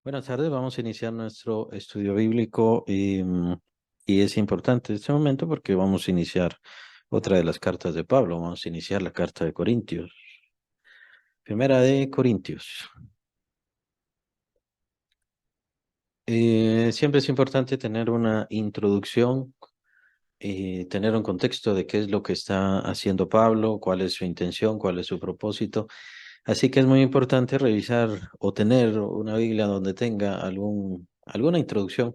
Buenas tardes, vamos a iniciar nuestro estudio bíblico y es importante este momento porque vamos a iniciar otra de las cartas de Pablo, vamos a iniciar la carta de Corintios. Primera de Corintios. Siempre es importante tener una introducción y tener un contexto de qué es lo que está haciendo Pablo, cuál es su intención, cuál es su propósito. Así que es muy importante revisar o tener una Biblia donde tenga alguna introducción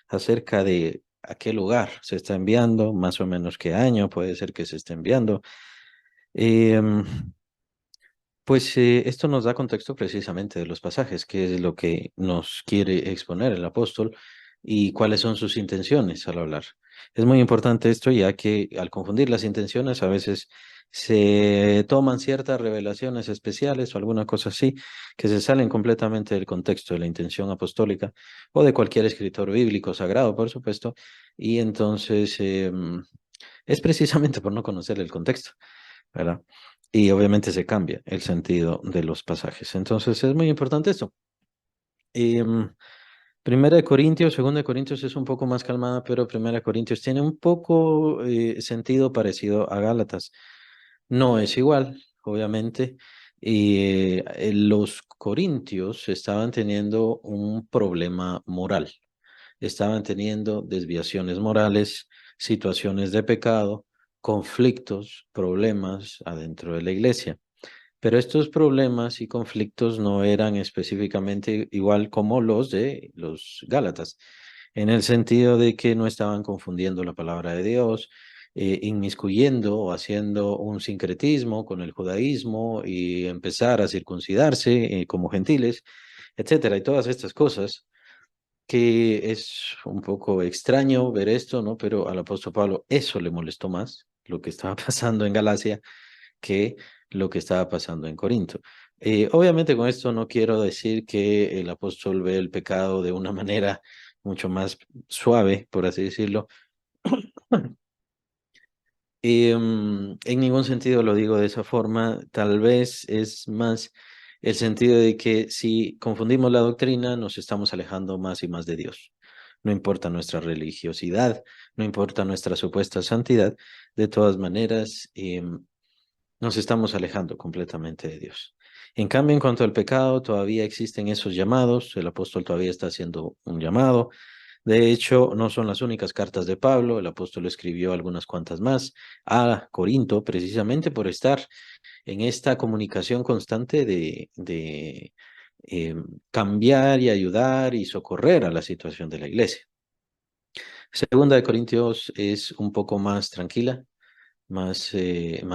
acerca de a qué lugar se está enviando, más o menos qué año puede ser que se esté enviando. Em, esto nos da contexto precisamente de los pasajes, qué es lo que nos quiere exponer el apóstol y cuáles son sus intenciones al hablar. Es muy importante esto ya que al confundir las intenciones a veces se toman ciertas revelaciones especiales o alguna cosa así que se salen completamente del contexto de la intención apostólica o de cualquier escritor bíblico sagrado, por supuesto, y entonces es precisamente por no conocer el contexto, ¿verdad? Y obviamente se cambia el sentido de los pasajes. Entonces es muy importante esto. Em, Primera de Corintios, Segunda de Corintios es un poco más calmada, pero Primera de Corintios tiene un poco sentido parecido a Gálatas. No es igual, obviamente. Y los corintios estaban teniendo un problema moral, estaban teniendo desviaciones morales, situaciones de pecado, conflictos, problemas adentro de la iglesia. Pero estos problemas y conflictos no eran específicamente igual como los de los Gálatas, en el sentido de que no estaban confundiendo la palabra de Dios, inmiscuyendo o haciendo un sincretismo con el judaísmo y empezar a circuncidarse como gentiles, etcétera, y todas estas cosas que es un poco extraño ver esto, ¿no? Pero al apóstol Pablo eso le molestó más, lo que estaba pasando en Galacia, que lo que estaba pasando en Corinto. Obviamente con esto no quiero decir que el apóstol ve el pecado de una manera mucho más suave, por así decirlo. En ningún sentido lo digo de esa forma, tal vez es más el sentido de que si confundimos la doctrina, nos estamos alejando más y más de Dios. No importa nuestra religiosidad, no importa nuestra supuesta santidad, de todas maneras, nos estamos alejando completamente de Dios. En cambio, en cuanto al pecado, todavía existen esos llamados, el apóstol todavía está haciendo un llamado. De hecho, no son las únicas cartas de Pablo, el apóstol escribió algunas cuantas más a Corinto, precisamente por estar en esta comunicación constante de cambiar y ayudar y socorrer a la situación de la iglesia. Segunda de Corintios es un poco más tranquila, más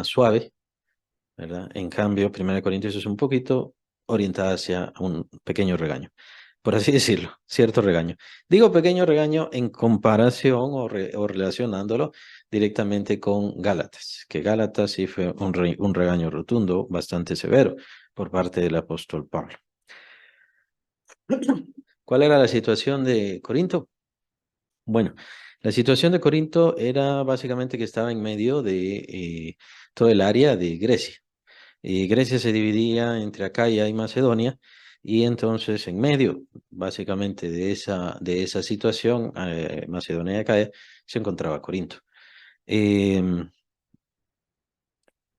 suave, ¿verdad? En cambio, Primera de Corintios es un poquito orientada hacia un pequeño regaño, por así decirlo, cierto regaño. Digo pequeño regaño en comparación o relacionándolo directamente con Gálatas, que Gálatas sí fue un regaño rotundo, bastante severo por parte del apóstol Pablo. ¿Cuál era la situación de Corinto? Bueno, la situación de Corinto era básicamente que estaba en medio de todo el área de Grecia. Y Grecia se dividía entre Acaya y Macedonia, y entonces en medio, básicamente, de esa situación, Macedonia y Acaya, se encontraba Corinto. Em,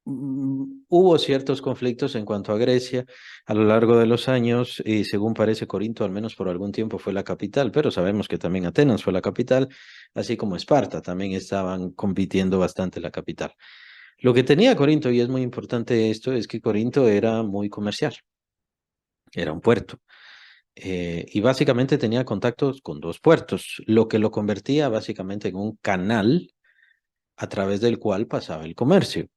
Hubo ciertos conflictos en cuanto a Grecia a lo largo de los años, y según parece Corinto, al menos por algún tiempo fue la capital, pero sabemos que también Atenas fue la capital, así como Esparta, también estaban compitiendo bastante la capital. Lo que tenía Corinto, y es muy importante esto, es que Corinto era muy comercial, era un puerto, y básicamente tenía contactos con dos puertos, lo que lo convertía básicamente en un canal a través del cual pasaba el comercio,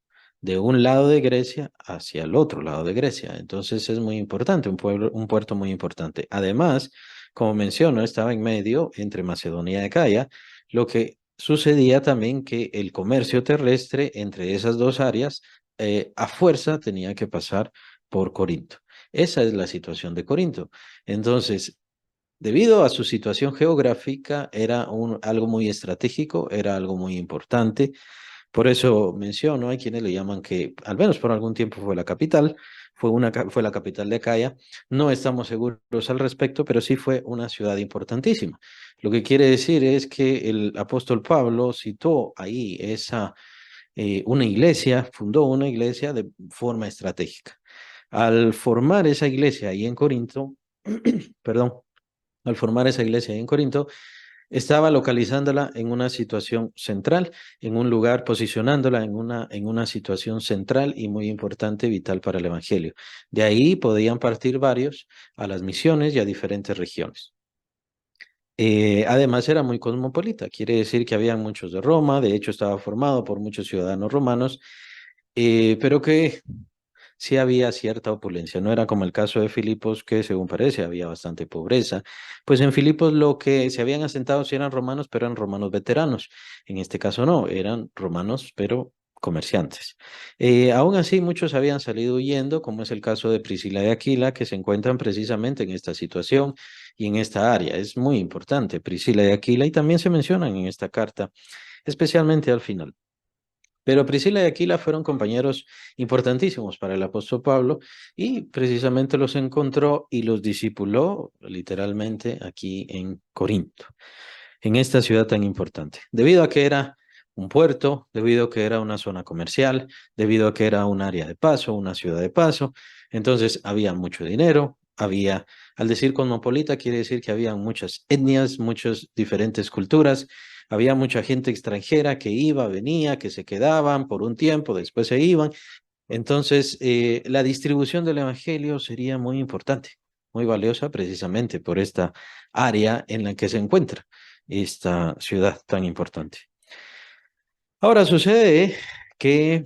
de un lado de Grecia hacia el otro lado de Grecia. Entonces es muy importante, un puerto muy importante. Además, como menciono, estaba en medio entre Macedonia y Acaya, lo que sucedía también que el comercio terrestre entre esas dos áreas a fuerza tenía que pasar por Corinto. Esa es la situación de Corinto. Entonces, debido a su situación geográfica, era algo muy estratégico, era algo muy importante, Por eso menciono, hay quienes le llaman que, al menos por algún tiempo fue la capital, fue la capital de Acaya. No estamos seguros al respecto, pero sí fue una ciudad importantísima. Lo que quiere decir es que el apóstol Pablo citó ahí una iglesia, fundó una iglesia de forma estratégica. Al formar esa iglesia ahí en Corinto, perdón, al formar esa iglesia ahí en Corinto, estaba localizándola en una situación central, en un lugar, posicionándola en una situación central y muy importante, vital para el Evangelio. De ahí podían partir varios a las misiones y a diferentes regiones. Además era muy cosmopolita, quiere decir que había muchos de Roma, de hecho estaba formado por muchos ciudadanos romanos, pero que sí había cierta opulencia. No era como el caso de Filipos, que según parece había bastante pobreza. Pues en Filipos lo que se habían asentado sí eran romanos, pero eran romanos veteranos. En este caso no, eran romanos, pero comerciantes. Aún así, muchos habían salido huyendo, como es el caso de Priscila y Aquila, que se encuentran precisamente en esta situación y en esta área. Es muy importante, Priscila y Aquila, y también se mencionan en esta carta, especialmente al final. Pero Priscila y Aquila fueron compañeros importantísimos para el apóstol Pablo y precisamente los encontró y los discipuló literalmente aquí en Corinto, en esta ciudad tan importante, debido a que era un puerto, debido a que era una zona comercial, debido a que era un área de paso, una ciudad de paso. Entonces había mucho dinero, al decir cosmopolita quiere decir que había muchas etnias, muchas diferentes culturas. Había mucha gente extranjera que iba, venía, que se quedaban por un tiempo, después se iban. Entonces, la distribución del evangelio sería muy importante, muy valiosa precisamente por esta área en la que se encuentra esta ciudad tan importante. Ahora sucede que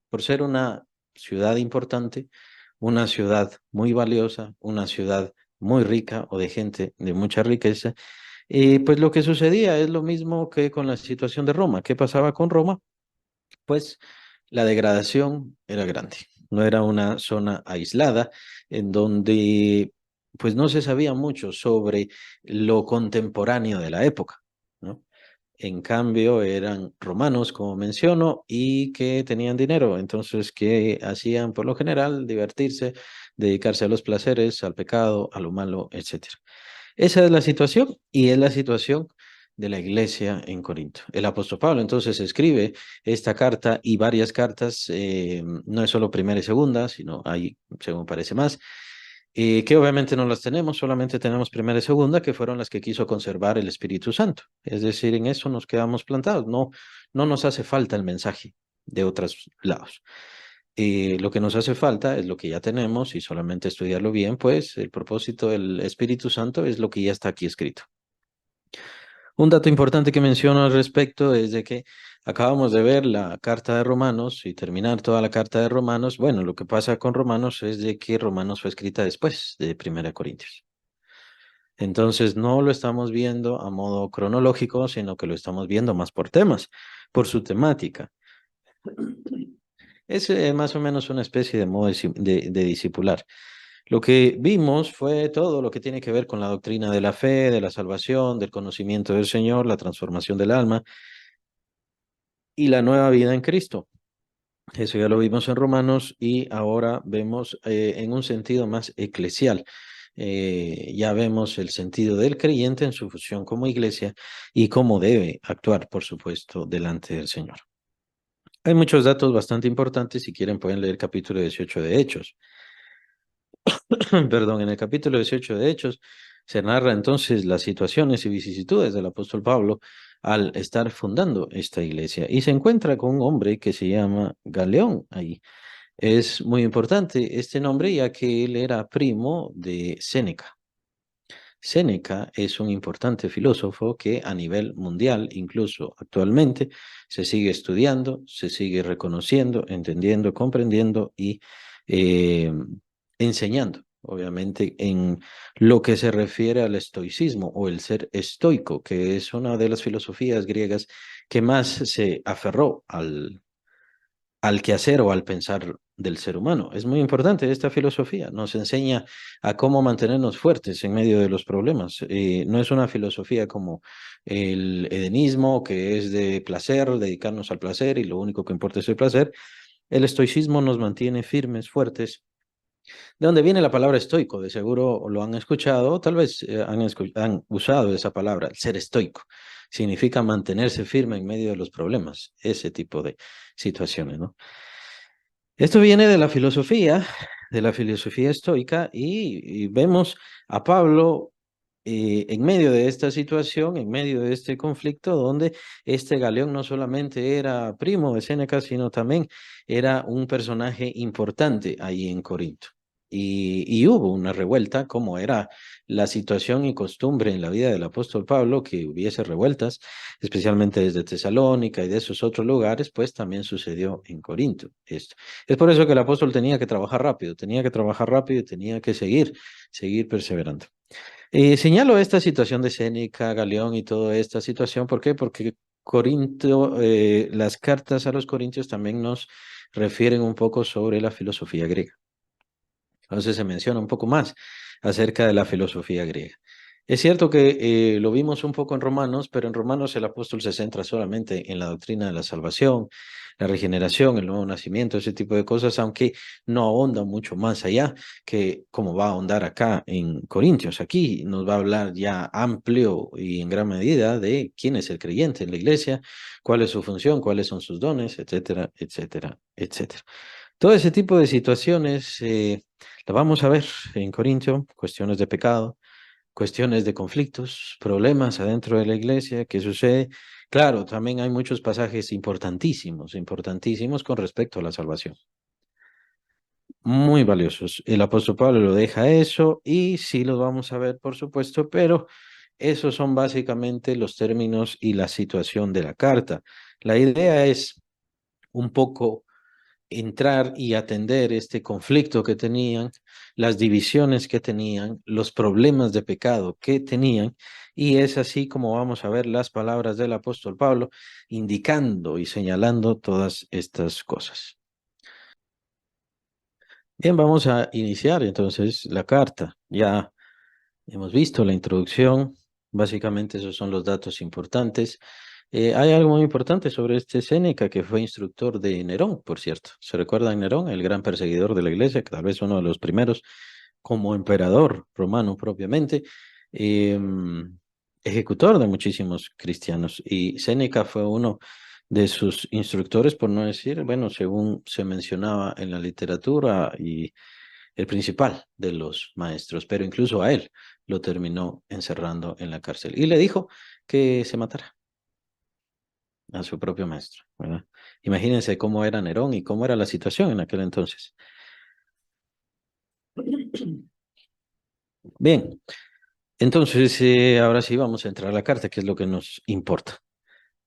por ser una ciudad importante, una ciudad muy valiosa, una ciudad muy rica o de gente de mucha riqueza, pues lo que sucedía es lo mismo que con la situación de Roma. ¿Qué pasaba con Roma? Pues la degradación era grande. No era una zona aislada en donde pues no se sabía mucho sobre lo contemporáneo de la época, ¿no? En cambio, eran romanos, como menciono, y que tenían dinero, entonces que hacían por lo general divertirse, dedicarse a los placeres, al pecado, a lo malo, etcétera. Esa es la situación y es la situación de la iglesia en Corinto. El apóstol Pablo entonces escribe esta carta y varias cartas, no es solo primera y segunda, sino hay, según parece, más, que obviamente no las tenemos, solamente tenemos primera y segunda, que fueron las que quiso conservar el Espíritu Santo. Es decir, en eso nos quedamos plantados, no, no nos hace falta el mensaje de otros lados. Lo que nos hace falta es lo que ya tenemos y solamente estudiarlo bien, pues el propósito del Espíritu Santo es lo que ya está aquí escrito. Un dato importante que menciono al respecto es de que acabamos de ver la carta de Romanos y terminar toda la carta de Romanos. Bueno, lo que pasa con Romanos es de que Romanos fue escrita después de Primera Corintios. Entonces no lo estamos viendo a modo cronológico, sino que lo estamos viendo más por temas, por su temática. Es más o menos una especie de modo de discipular. Lo que vimos fue todo lo que tiene que ver con la doctrina de la fe, de la salvación, del conocimiento del Señor, la transformación del alma y la nueva vida en Cristo. Eso ya lo vimos en Romanos y ahora vemos en un sentido más eclesial. Ya vemos el sentido del creyente en su función como iglesia y cómo debe actuar, por supuesto, delante del Señor. Hay muchos datos bastante importantes. Si quieren, pueden leer el capítulo 18 de Hechos. Perdón, en el capítulo 18 de Hechos se narra entonces las situaciones y vicisitudes del apóstol Pablo al estar fundando esta iglesia y se encuentra con un hombre que se llama Galeón ahí. Es muy importante este nombre ya que él era primo de Séneca. Séneca es un importante filósofo que a nivel mundial, incluso actualmente, se sigue estudiando, se sigue reconociendo, entendiendo, comprendiendo y eh, enseñando, obviamente, en lo que se refiere al estoicismo o el ser estoico, que es una de las filosofías griegas que más se aferró al quehacer o al pensar del ser humano. Es muy importante esta filosofía. Nos enseña a cómo mantenernos fuertes en medio de los problemas. No es una filosofía como el hedonismo, que es de placer, dedicarnos al placer y lo único que importa es el placer. El estoicismo nos mantiene firmes, fuertes. ¿De dónde viene la palabra estoico? De seguro lo han escuchado, o tal vez han usado esa palabra, el ser estoico. Significa mantenerse firme en medio de los problemas, ese tipo de situaciones, ¿no? Esto viene de la filosofía estoica, y vemos a Pablo en medio de esta situación, en medio de este conflicto, donde este Galeón no solamente era primo de Séneca, sino también era un personaje importante ahí en Corinto. Y hubo una revuelta, como era la situación y costumbre en la vida del apóstol Pablo, que hubiese revueltas, especialmente desde Tesalónica y de esos otros lugares, pues también sucedió en Corinto esto. Es por eso que el apóstol tenía que trabajar rápido y tenía que seguir perseverando. Señalo esta situación de Séneca, Galeón y toda esta situación. ¿Por qué? Porque Corinto, las cartas a los corintios también nos refieren un poco sobre la filosofía griega. Entonces se menciona un poco más acerca de la filosofía griega. Es cierto que lo vimos un poco en Romanos, pero en Romanos el apóstol se centra solamente en la doctrina de la salvación, la regeneración, el nuevo nacimiento, ese tipo de cosas, aunque no ahonda mucho más allá que como va a ahondar acá en Corintios. Aquí nos va a hablar ya amplio y en gran medida de quién es el creyente en la iglesia, cuál es su función, cuáles son sus dones, etcétera, etcétera, etcétera. Todo ese tipo de situaciones la vamos a ver en Corintio, cuestiones de pecado, cuestiones de conflictos, problemas adentro de la iglesia, ¿qué sucede? Claro, también hay muchos pasajes importantísimos, importantísimos con respecto a la salvación, muy valiosos. El apóstol Pablo lo deja eso y sí los vamos a ver, por supuesto, pero esos son básicamente los términos y la situación de la carta. La idea es un poco entrar y atender este conflicto que tenían, las divisiones que tenían, los problemas de pecado que tenían, y es así como vamos a ver las palabras del apóstol Pablo indicando y señalando todas estas cosas. Bien, vamos a iniciar entonces la carta. Ya hemos visto la introducción, básicamente esos son los datos importantes. Hay algo muy importante sobre este Séneca, que fue instructor de Nerón, por cierto. ¿Se recuerdan Nerón, el gran perseguidor de la iglesia, que tal vez uno de los primeros como emperador romano propiamente, ejecutor de muchísimos cristianos? Y Séneca fue uno de sus instructores, por no decir, bueno, según se mencionaba en la literatura, y el principal de los maestros, pero incluso a él lo terminó encerrando en la cárcel y le dijo que se matara a su propio maestro, ¿verdad? Imagínense cómo era Nerón y cómo era la situación en aquel entonces. Bien, entonces ahora sí vamos a entrar a la carta, que es lo que nos importa.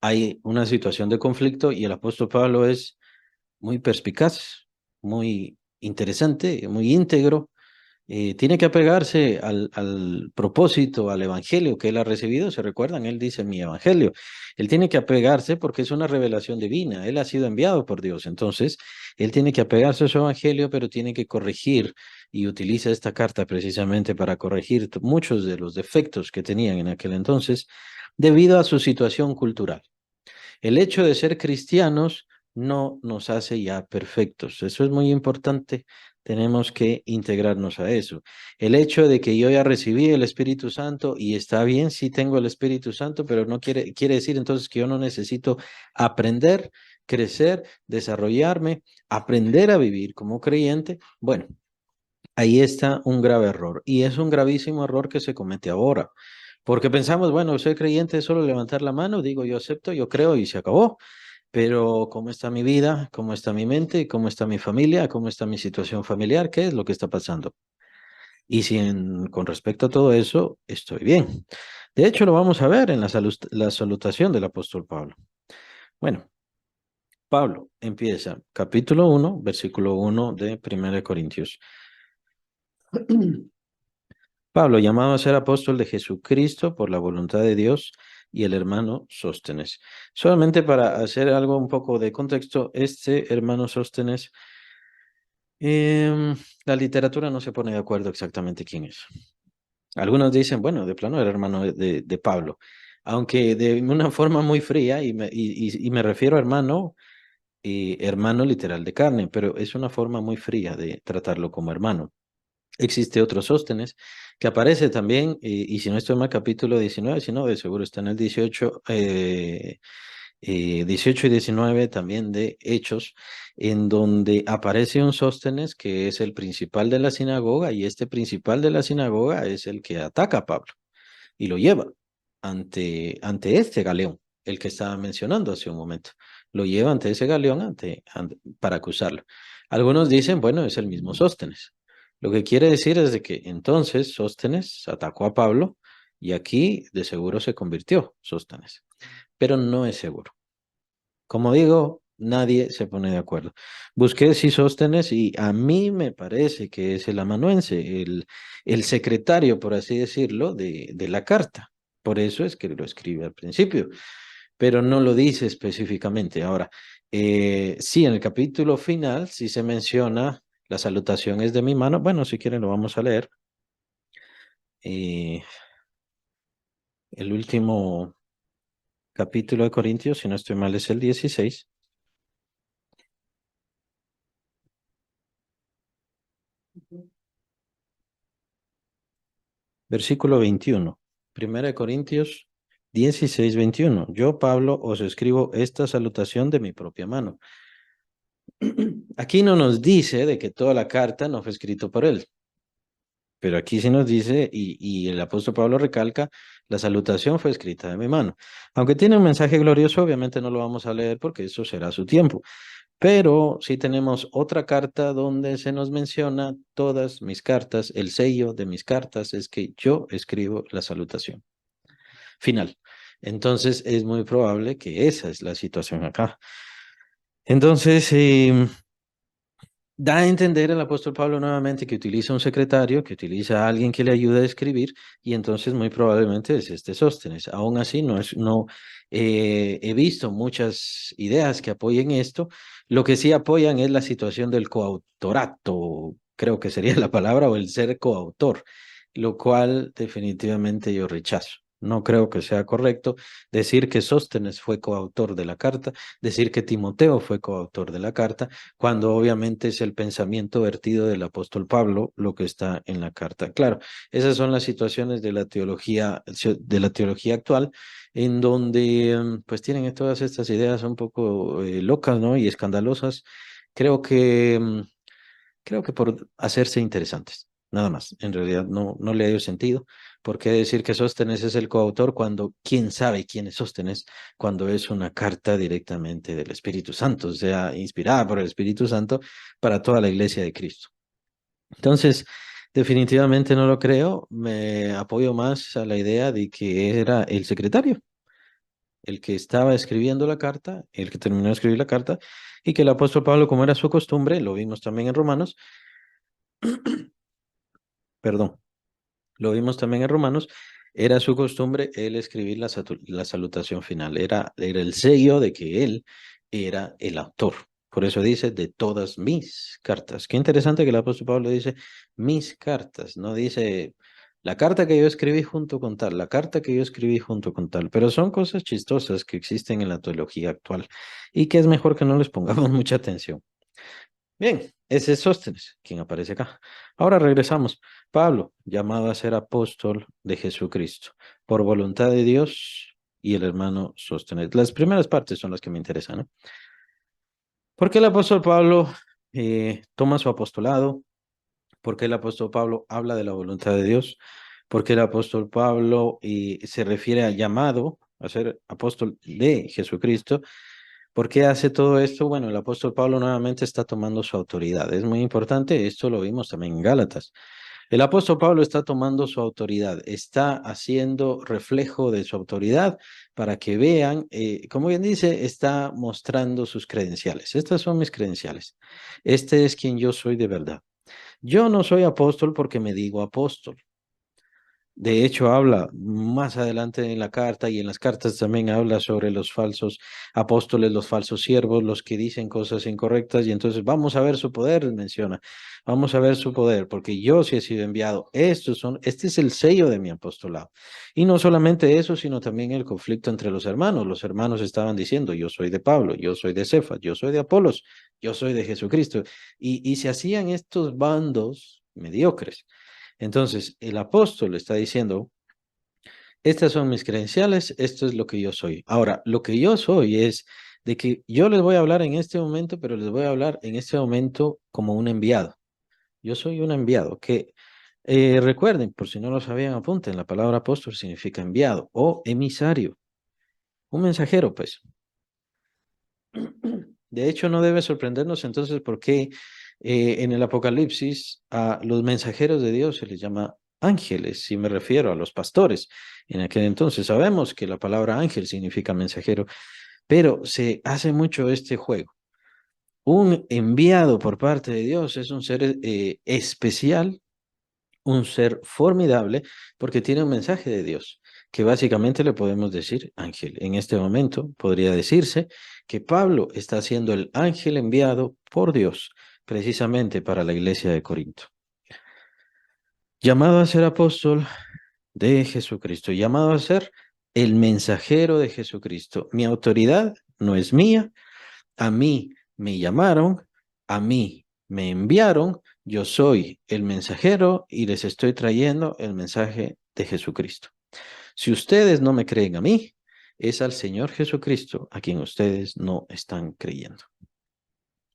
Hay una situación de conflicto y el apóstol Pablo es muy perspicaz, muy interesante, muy íntegro. Tiene que apegarse al propósito, al evangelio que él ha recibido. ¿Se recuerdan? Él dice mi evangelio. Él tiene que apegarse porque es una revelación divina. Él ha sido enviado por Dios. Entonces, él tiene que apegarse a su evangelio, pero tiene que corregir, y utiliza esta carta precisamente para corregir muchos de los defectos que tenían en aquel entonces debido a su situación cultural. El hecho de ser cristianos no nos hace ya perfectos. Eso es muy importante. Tenemos que integrarnos a eso. El hecho de que yo ya recibí el Espíritu Santo y está bien, sí tengo el Espíritu Santo, pero no quiere decir entonces que yo no necesito aprender, crecer, desarrollarme, aprender a vivir como creyente. Bueno, ahí está un grave error, y es un gravísimo error que se comete ahora. Porque pensamos, bueno, soy creyente, es solo levantar la mano, digo yo acepto, yo creo y se acabó. Pero ¿cómo está mi vida? ¿Cómo está mi mente? ¿Cómo está mi familia? ¿Cómo está mi situación familiar? ¿Qué es lo que está pasando? Y si con respecto a todo eso estoy bien. De hecho, lo vamos a ver en la salutación del apóstol Pablo. Bueno, Pablo empieza capítulo 1, versículo 1 de 1 Corintios. Pablo, llamado a ser apóstol de Jesucristo por la voluntad de Dios, y el hermano Sóstenes. Solamente para hacer algo un poco de contexto, este hermano Sóstenes Em, la literatura no se pone de acuerdo exactamente quién es. Algunos dicen, bueno, de plano era hermano de Pablo, aunque de una forma muy fría, y me refiero a hermano, hermano literal de carne, pero es una forma muy fría de tratarlo como hermano. Existe otro Sóstenes que aparece también, y si no estoy mal, capítulo 19, si no, de seguro está en el 18, 18 y 19 también de Hechos, en donde aparece un Sóstenes que es el principal de la sinagoga, y este principal de la sinagoga es el que ataca a Pablo y lo lleva ante este galeón, el que estaba mencionando hace un momento. Lo lleva ante ese galeón para acusarlo. Algunos dicen, bueno, es el mismo Sóstenes. Lo que quiere decir es de que entonces Sóstenes atacó a Pablo y aquí de seguro se convirtió Sóstenes, pero no es seguro. Como digo, nadie se pone de acuerdo. Busqué Sóstenes y a mí me parece que es el amanuense, el secretario, por así decirlo, de la carta. Por eso es que lo escribe al principio, pero no lo dice específicamente. Ahora, sí, en el capítulo final sí se menciona la salutación es de mi mano. Bueno, si quieren lo vamos a leer. Eh, el último capítulo de Corintios, si no estoy mal, es el 16. Versículo 21. Primera de Corintios 16, 21. Yo, Pablo, os escribo esta salutación de mi propia mano. Aquí no nos dice de que toda la carta no fue escrito por él, pero aquí sí nos dice, y el apóstol Pablo recalca, la salutación fue escrita de mi mano. Aunque tiene un mensaje glorioso, obviamente no lo vamos a leer porque eso será su tiempo. Pero sí tenemos otra carta donde se nos menciona todas mis cartas. El sello de mis cartas es que yo escribo la salutación final. Entonces es muy probable que esa es la situación acá. Entonces, da a entender el apóstol Pablo nuevamente que utiliza un secretario, que utiliza a alguien que le ayude a escribir, y entonces muy probablemente es este Sóstenes. Aún así, no he visto muchas ideas que apoyen esto. Lo que sí apoyan es la situación del coautorato, creo que sería la palabra, o el ser coautor, lo cual definitivamente yo rechazo. No creo que sea correcto decir que Sóstenes fue coautor de la carta, decir que Timoteo fue coautor de la carta, cuando obviamente es el pensamiento vertido del apóstol Pablo lo que está en la carta. Claro, esas son las situaciones de la teología actual, en donde pues tienen todas estas ideas un poco locas, ¿no? Y escandalosas. Creo que, creo que por hacerse interesantes. Nada más, en realidad no le dio sentido. ¿Por qué decir que Sóstenes es el coautor cuando quién sabe quién es Sóstenes cuando es una carta directamente del Espíritu Santo, o sea, inspirada por el Espíritu Santo para toda la iglesia de Cristo? Entonces, definitivamente no lo creo. Me apoyo más a la idea de que era el secretario, el que estaba escribiendo la carta, el que terminó de escribir la carta, y que el apóstol Pablo, como era su costumbre, lo vimos también en Romanos, perdón. Lo vimos también en Romanos, era su costumbre él escribir la salutación final, era el sello de que él era el autor. Por eso dice de todas mis cartas. Qué interesante que el apóstol Pablo dice mis cartas, no dice la carta que yo escribí junto con tal, la carta que yo escribí junto con tal, pero son cosas chistosas que existen en la teología actual y que es mejor que no les pongamos mucha atención. Bien, ese es Sóstenes, quien aparece acá. Ahora regresamos. Pablo, llamado a ser apóstol de Jesucristo, por voluntad de Dios, y el hermano Sóstenes. Las primeras partes son las que me interesan, ¿no? ¿Por qué el apóstol Pablo toma su apostolado? ¿Por qué el apóstol Pablo habla de la voluntad de Dios? ¿Por qué el apóstol Pablo se refiere al llamado a ser apóstol de Jesucristo? ¿Por qué hace todo esto? Bueno, el apóstol Pablo nuevamente está tomando su autoridad. Es muy importante, esto lo vimos también en Gálatas. El apóstol Pablo está tomando su autoridad, está haciendo reflejo de su autoridad para que vean, como bien dice, está mostrando sus credenciales. Estas son mis credenciales. Este es quien yo soy de verdad. Yo no soy apóstol porque me digo apóstol. De hecho, habla más adelante en la carta y en las cartas también habla sobre los falsos apóstoles, los falsos siervos, los que dicen cosas incorrectas. Y entonces vamos a ver su poder, menciona. Vamos a ver su poder, porque yo sí he sido enviado. Este es el sello de mi apostolado. Y no solamente eso, sino también el conflicto entre los hermanos. Los hermanos estaban diciendo, yo soy de Pablo, yo soy de Cefas, yo soy de Apolos, yo soy de Jesucristo. Y se hacían estos bandos mediocres. Entonces, el apóstol está diciendo, estas son mis credenciales, esto es lo que yo soy. Ahora, lo que yo soy es de que yo les voy a hablar en este momento, pero les voy a hablar en este momento como un enviado. Yo soy un enviado que, recuerden, por si no lo sabían, apunten, la palabra apóstol significa enviado o emisario, un mensajero, pues. De hecho, no debe sorprendernos entonces por qué en el Apocalipsis a los mensajeros de Dios se les llama ángeles, si me refiero a los pastores. En aquel entonces sabemos que la palabra ángel significa mensajero, pero se hace mucho este juego. Un enviado por parte de Dios es un ser especial, un ser formidable, porque tiene un mensaje de Dios, que básicamente le podemos decir ángel. En este momento podría decirse que Pablo está siendo el ángel enviado por Dios, precisamente para la iglesia de Corinto. Llamado a ser apóstol de Jesucristo, llamado a ser el mensajero de Jesucristo. Mi autoridad no es mía, a mí me llamaron, a mí me enviaron, yo soy el mensajero y les estoy trayendo el mensaje de Jesucristo. Si ustedes no me creen a mí, es al Señor Jesucristo a quien ustedes no están creyendo.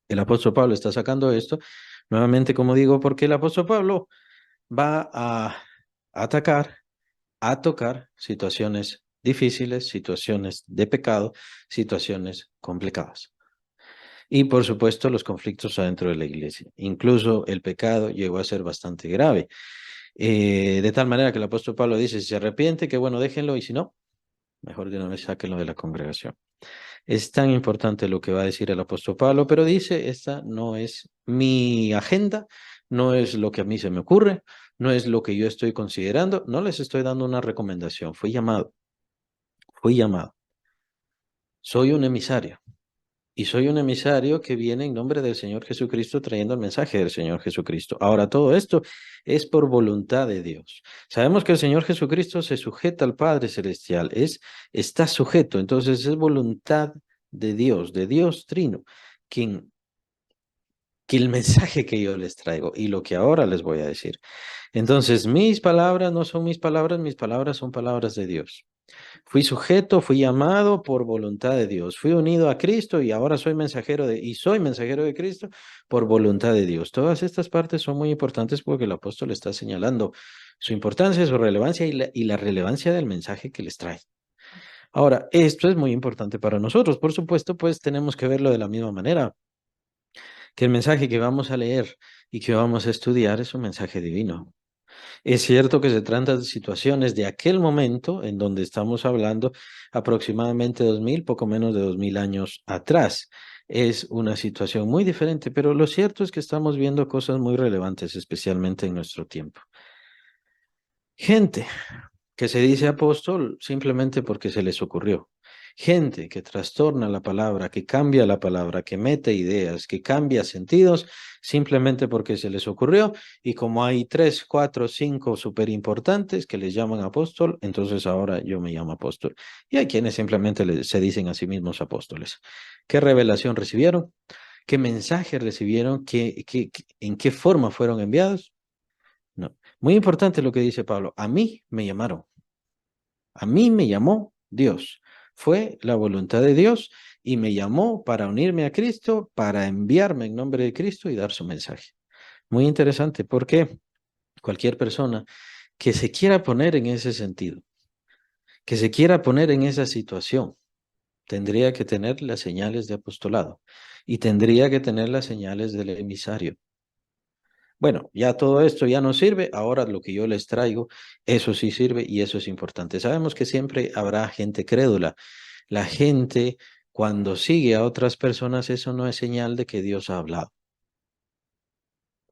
El apóstol Pablo está sacando esto, nuevamente como digo, porque el apóstol Pablo va a atacar, a tocar situaciones difíciles, situaciones de pecado, situaciones complicadas. Y por supuesto los conflictos adentro de la iglesia. Incluso el pecado llegó a ser bastante grave. De tal manera que el apóstol Pablo dice, si se arrepiente, que bueno, déjenlo, y si no, mejor de una vez sáquenlo de la congregación. Es tan importante lo que va a decir el apóstol Pablo, pero dice, esta no es mi agenda, no es lo que a mí se me ocurre, no es lo que yo estoy considerando, no les estoy dando una recomendación, fui llamado, fui llamado. Soy un emisario. Y soy un emisario que viene en nombre del Señor Jesucristo trayendo el mensaje del Señor Jesucristo. Ahora, todo esto es por voluntad de Dios. Sabemos que el Señor Jesucristo se sujeta al Padre Celestial, está sujeto, entonces es voluntad de Dios Trino, quien, que el mensaje que yo les traigo y lo que ahora les voy a decir. Entonces, mis palabras no son mis palabras son palabras de Dios. Fui sujeto, fui llamado por voluntad de Dios. Fui unido a Cristo y ahora soy mensajero de Cristo por voluntad de Dios. Todas estas partes son muy importantes porque el apóstol está señalando su importancia, su relevancia y la relevancia del mensaje que les trae. Ahora, esto es muy importante para nosotros. Por supuesto, pues tenemos que verlo de la misma manera, que el mensaje que vamos a leer y que vamos a estudiar es un mensaje divino. Es cierto que se trata de situaciones de aquel momento en donde estamos hablando aproximadamente 2000, poco menos de 2000 años atrás. Es una situación muy diferente, pero lo cierto es que estamos viendo cosas muy relevantes, especialmente en nuestro tiempo. Gente que se dice apóstol simplemente porque se les ocurrió. Gente que trastorna la palabra, que cambia la palabra, que mete ideas, que cambia sentidos, simplemente porque se les ocurrió. Y como hay 3, 4, 5 súper importantes que les llaman apóstol, entonces ahora yo me llamo apóstol. Y hay quienes simplemente se dicen a sí mismos apóstoles. ¿Qué revelación recibieron? ¿Qué mensaje recibieron? ¿En qué forma fueron enviados? No. Muy importante lo que dice Pablo. A mí me llamaron. A mí me llamó Dios. Fue la voluntad de Dios y me llamó para unirme a Cristo, para enviarme en nombre de Cristo y dar su mensaje. Muy interesante porque cualquier persona que se quiera poner en ese sentido, que se quiera poner en esa situación, tendría que tener las señales de apostolado y tendría que tener las señales del emisario. Bueno, ya todo esto ya no sirve, ahora lo que yo les traigo, eso sí sirve y eso es importante. Sabemos que siempre habrá gente crédula. La gente, cuando sigue a otras personas, eso no es señal de que Dios ha hablado.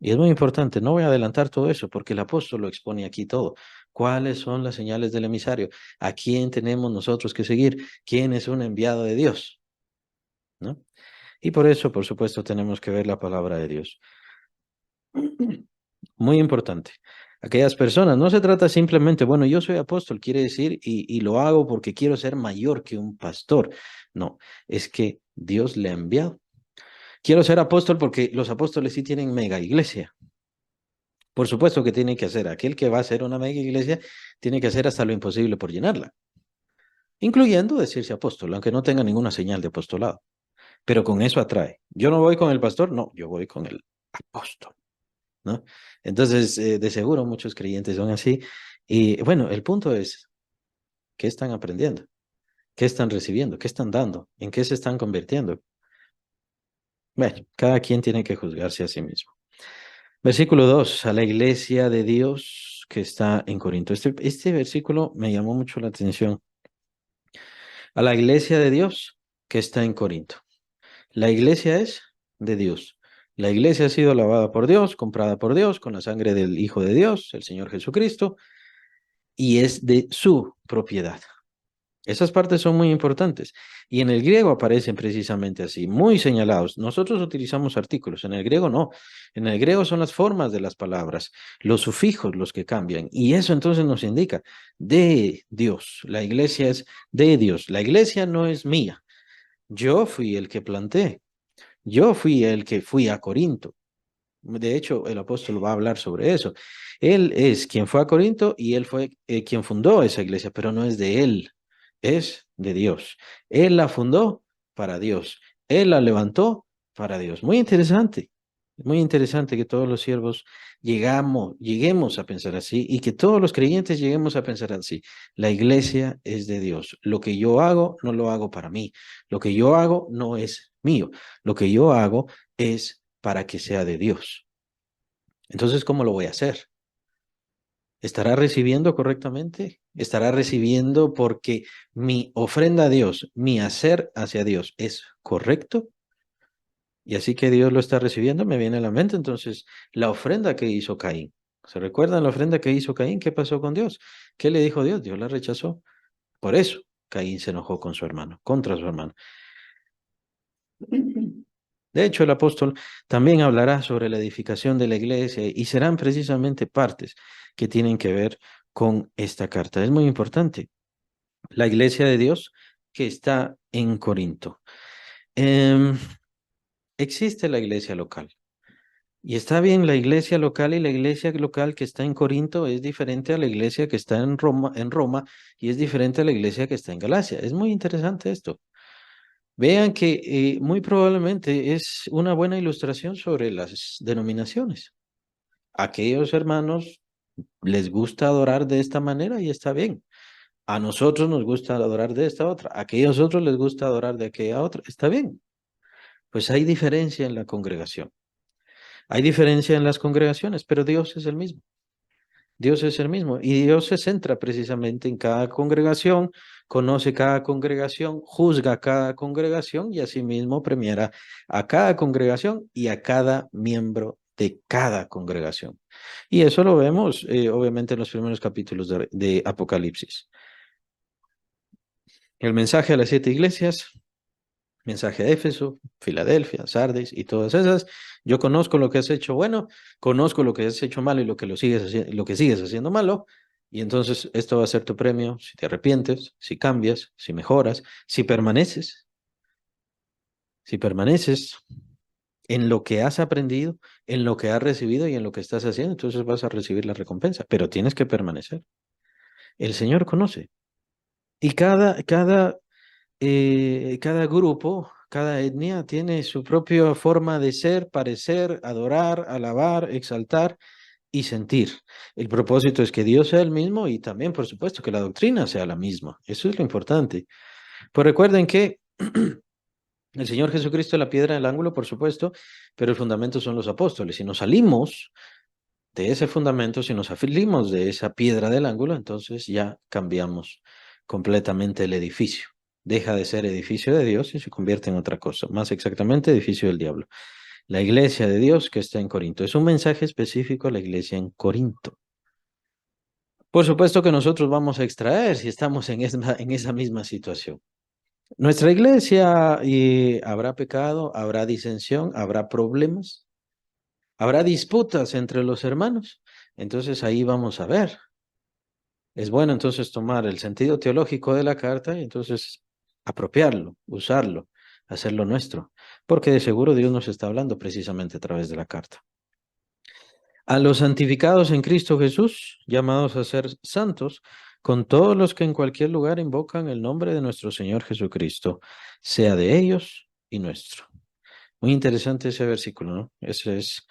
Y es muy importante, no voy a adelantar todo eso porque el apóstol lo expone aquí todo. ¿Cuáles son las señales del emisario? ¿A quién tenemos nosotros que seguir? ¿Quién es un enviado de Dios? ¿No? Y por eso, por supuesto, tenemos que ver la palabra de Dios. Muy importante. Aquellas personas, no se trata simplemente, bueno, yo soy apóstol, quiere decir, y lo hago porque quiero ser mayor que un pastor. No, es que Dios le ha enviado. Quiero ser apóstol porque los apóstoles sí tienen mega iglesia. Por supuesto que tiene que hacer. Aquel que va a hacer una mega iglesia tiene que hacer hasta lo imposible por llenarla, incluyendo decirse apóstol, aunque no tenga ninguna señal de apostolado. Pero con eso atrae. Yo no voy con el pastor, no, yo voy con el apóstol, ¿no? Entonces, de seguro muchos creyentes son así. Y bueno, el punto es, ¿qué están aprendiendo? ¿Qué están recibiendo? ¿Qué están dando? ¿En qué se están convirtiendo? Bueno, cada quien tiene que juzgarse a sí mismo. Versículo 2, a la iglesia de Dios que está en Corinto. Este versículo me llamó mucho la atención. A la iglesia de Dios que está en Corinto. La iglesia es de Dios. La iglesia ha sido lavada por Dios, comprada por Dios, con la sangre del Hijo de Dios, el Señor Jesucristo, y es de su propiedad. Esas partes son muy importantes y en el griego aparecen precisamente así, muy señalados. Nosotros utilizamos artículos, en el griego no. En el griego son las formas de las palabras, los sufijos los que cambian y eso entonces nos indica de Dios. La iglesia es de Dios. La iglesia no es mía. Yo fui el que planté. Yo fui el que fui a Corinto. De hecho, el apóstol va a hablar sobre eso. Él es quien fue a Corinto y él fue quien fundó esa iglesia, pero no es de él, es de Dios. Él la fundó para Dios. Él la levantó para Dios. Muy interesante que todos los siervos lleguemos a pensar así y que todos los creyentes lleguemos a pensar así. La iglesia es de Dios. Lo que yo hago no lo hago para mí. Lo que yo hago no es mío. Lo que yo hago es para que sea de Dios. Entonces, ¿cómo lo voy a hacer? ¿Estará recibiendo correctamente? ¿Estará recibiendo porque mi ofrenda a Dios, mi hacer hacia Dios es correcto? Y así que Dios lo está recibiendo, me viene a la mente entonces la ofrenda que hizo Caín. ¿Se recuerdan la ofrenda que hizo Caín? ¿Qué pasó con Dios? ¿Qué le dijo Dios? Dios la rechazó. Por eso Caín se enojó con su hermano, contra su hermano. De hecho, el apóstol también hablará sobre la edificación de la iglesia y serán precisamente partes que tienen que ver con esta carta. Es muy importante. La iglesia de Dios que está en Corinto. Em, Existe la iglesia local. Y está bien, la iglesia local y la iglesia local que está en Corinto es diferente a la iglesia que está en Roma y es diferente a la iglesia que está en Galacia. Es muy interesante esto. Vean que muy probablemente es una buena ilustración sobre las denominaciones. Aquellos hermanos les gusta adorar de esta manera y está bien. A nosotros nos gusta adorar de esta otra. A aquellos otros les gusta adorar de aquella otra. Está bien. Pues hay diferencia en la congregación. Hay diferencia en las congregaciones, pero Dios es el mismo. Dios es el mismo y Dios se centra precisamente en cada congregación, conoce cada congregación, juzga cada congregación y asimismo premiará a cada congregación y a cada miembro de cada congregación. Y eso lo vemos obviamente en los primeros capítulos de Apocalipsis. El mensaje a las 7 iglesias, mensaje a Éfeso, Filadelfia, Sardis y todas esas. Yo conozco lo que has hecho bueno, conozco lo que has hecho malo y lo que sigues haciendo malo. Y entonces esto va a ser tu premio si te arrepientes, si cambias, si mejoras, si permaneces en lo que has aprendido, en lo que has recibido y en lo que estás haciendo, entonces vas a recibir la recompensa, pero tienes que permanecer. El Señor conoce. Y cada grupo, cada etnia tiene su propia forma de ser, parecer, adorar, alabar, exaltar y sentir. El propósito es que Dios sea el mismo y también, por supuesto, que la doctrina sea la misma. Eso es lo importante. Pues recuerden que el Señor Jesucristo es la piedra del ángulo, por supuesto, pero el fundamento son los apóstoles. Si nos salimos de ese fundamento, si nos afilimos de esa piedra del ángulo, entonces ya cambiamos completamente el edificio. Deja de ser edificio de Dios y se convierte en otra cosa, más exactamente edificio del diablo. la iglesia de Dios que está en Corinto. Es un mensaje específico a la iglesia en Corinto. Por supuesto que nosotros vamos a extraer si estamos en esa misma situación. Nuestra iglesia habrá pecado, habrá disensión, habrá problemas, habrá disputas entre los hermanos. Entonces ahí vamos a ver. Es bueno entonces tomar el sentido teológico de la carta y entonces apropiarlo, usarlo, hacerlo nuestro, porque de seguro Dios nos está hablando precisamente a través de la carta. A los santificados en Cristo Jesús, llamados a ser santos, con todos los que en cualquier lugar invocan el nombre de nuestro Señor Jesucristo, sea de ellos y nuestro. Muy interesante ese versículo, ¿no? Esa es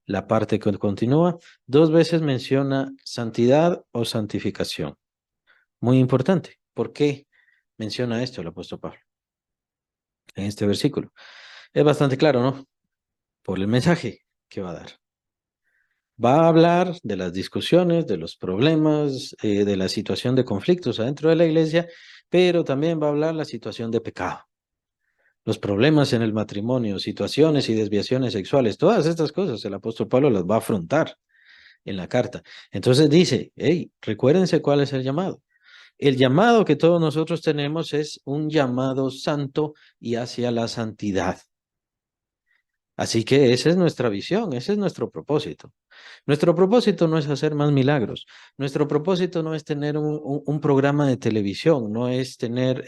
la parte que continúa. 2 veces menciona santidad o santificación. Muy importante. ¿Por qué menciona esto el apóstol Pablo en este versículo? Es bastante claro, ¿no? Por el mensaje que va a dar. Va a hablar de las discusiones, de los problemas, de la situación de conflictos adentro de la iglesia, pero también va a hablar la situación de pecado, los problemas en el matrimonio, situaciones y desviaciones sexuales, todas estas cosas el apóstol Pablo las va a afrontar en la carta. Entonces dice, hey, recuérdense cuál es el llamado. El llamado que todos nosotros tenemos es un llamado santo y hacia la santidad. Así que esa es nuestra visión, ese es nuestro propósito. Nuestro propósito no es hacer más milagros. Nuestro propósito no es tener un programa de televisión, no es tener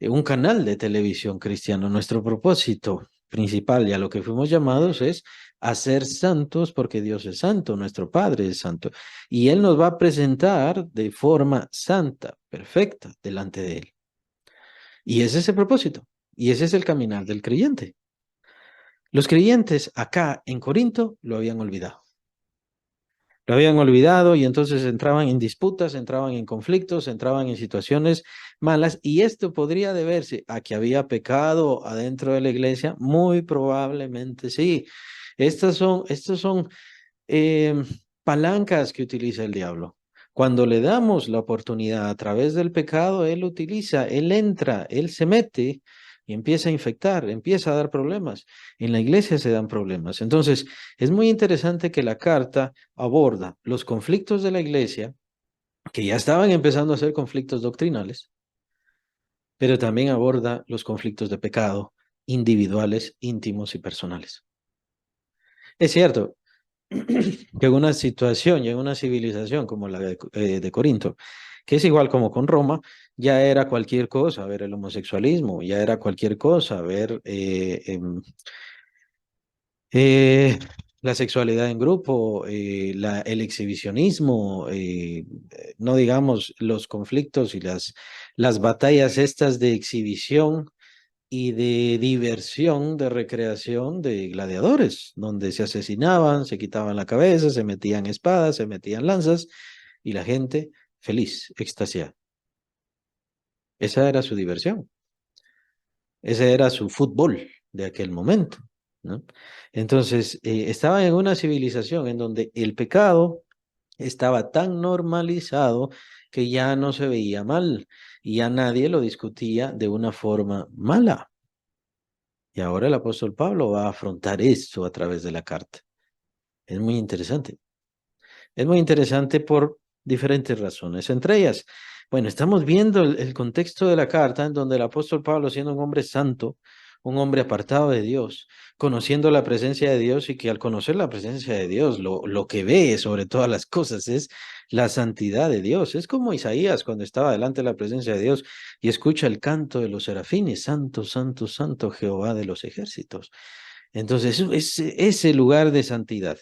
un canal de televisión cristiano. Nuestro propósito principal y a lo que fuimos llamados es hacer santos porque Dios es santo, nuestro Padre es santo. Y Él nos va a presentar de forma santa, perfecta, delante de Él. Y ese es el propósito. Y ese es el caminar del creyente. Los creyentes acá en Corinto lo habían olvidado. Lo habían olvidado y entonces entraban en disputas, entraban en conflictos, entraban en situaciones malas y esto podría deberse a que había pecado adentro de la iglesia, muy probablemente sí. Estas son eh, palancas que utiliza el diablo. Cuando le damos la oportunidad a través del pecado, él utiliza, él entra, él se mete y empieza a infectar, empieza a dar problemas. En la iglesia se dan problemas. Entonces, es muy interesante que la carta aborda los conflictos de la iglesia, que ya estaban empezando a ser conflictos doctrinales, pero también aborda los conflictos de pecado individuales, íntimos y personales. Es cierto, que en una situación y en una civilización como la de Corinto, que es igual como con Roma, ya era cualquier cosa ver el homosexualismo, ya era cualquier cosa ver eh, la sexualidad en grupo, el exhibicionismo, no digamos los conflictos y las batallas estas de exhibición y de diversión, de recreación de gladiadores, donde se asesinaban, se quitaban la cabeza, se metían espadas, se metían lanzas y la gente feliz, extasiada. Esa era su diversión, ese era su fútbol de aquel momento, ¿no? Entonces, estaban en una civilización en donde el pecado estaba tan normalizado que ya no se veía mal y ya nadie lo discutía de una forma mala. Y ahora el apóstol Pablo va a afrontar esto a través de la carta. Es muy interesante. Es muy interesante por diferentes razones. Entre ellas, bueno, estamos viendo el contexto de la carta en donde el apóstol Pablo, siendo un hombre santo, un hombre apartado de Dios, conociendo la presencia de Dios y que al conocer la presencia de Dios, lo que ve sobre todas las cosas es la santidad de Dios. Es como Isaías cuando estaba delante de la presencia de Dios y escucha el canto de los serafines, santo, santo, santo Jehová de los ejércitos. Entonces, es ese lugar de santidad.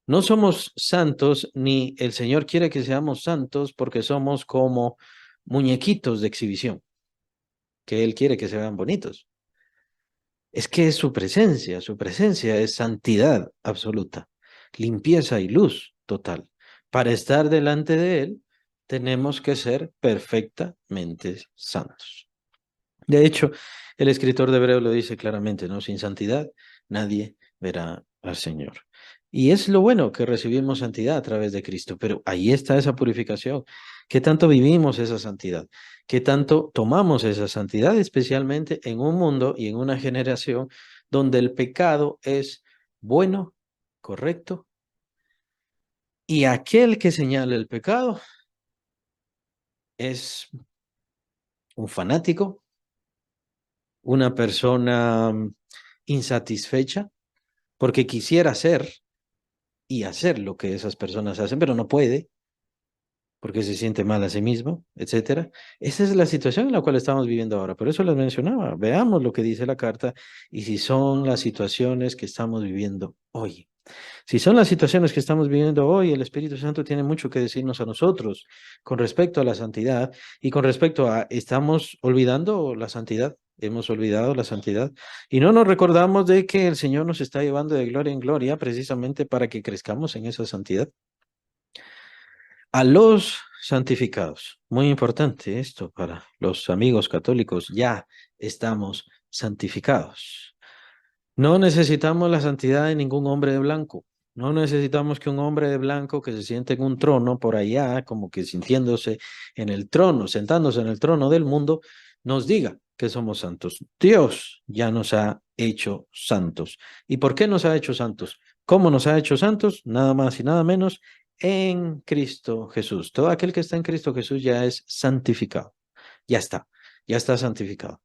No somos santos, ni el Señor quiere que seamos santos porque somos como muñequitos de exhibición, que Él quiere que se vean bonitos. Es que es su presencia es santidad absoluta, limpieza y luz total. Para estar delante de Él, tenemos que ser perfectamente santos. De hecho, el escritor de Hebreo lo dice claramente, ¿no? Sin santidad nadie verá al Señor. Y es lo bueno que recibimos santidad a través de Cristo, pero ahí está esa purificación. ¿Qué tanto vivimos esa santidad? ¿Qué tanto tomamos esa santidad, especialmente en un mundo y en una generación donde el pecado es bueno, correcto, y aquel que señala el pecado es un fanático, una persona insatisfecha, porque quisiera ser y hacer lo que esas personas hacen, pero no puede, porque se siente mal a sí mismo, etcétera. Esa es la situación en la cual estamos viviendo ahora. Por eso les mencionaba, veamos lo que dice la carta y si son las situaciones que estamos viviendo hoy. Si son las situaciones que estamos viviendo hoy, el Espíritu Santo tiene mucho que decirnos a nosotros con respecto a la santidad y con respecto a, ¿estamos olvidando la santidad? Hemos olvidado la santidad y no nos recordamos de que el Señor nos está llevando de gloria en gloria precisamente para que crezcamos en esa santidad. A los santificados, muy importante esto para los amigos católicos, ya estamos santificados. No necesitamos la santidad de ningún hombre de blanco. No necesitamos que un hombre de blanco que se siente en un trono por allá, como que sintiéndose en el trono, sentándose en el trono del mundo, nos diga que somos santos. Dios ya nos ha hecho santos. ¿Y por qué nos ha hecho santos? ¿Cómo nos ha hecho santos? Nada más y nada menos en Cristo Jesús. Todo aquel que está en Cristo Jesús ya es santificado. Ya está santificado.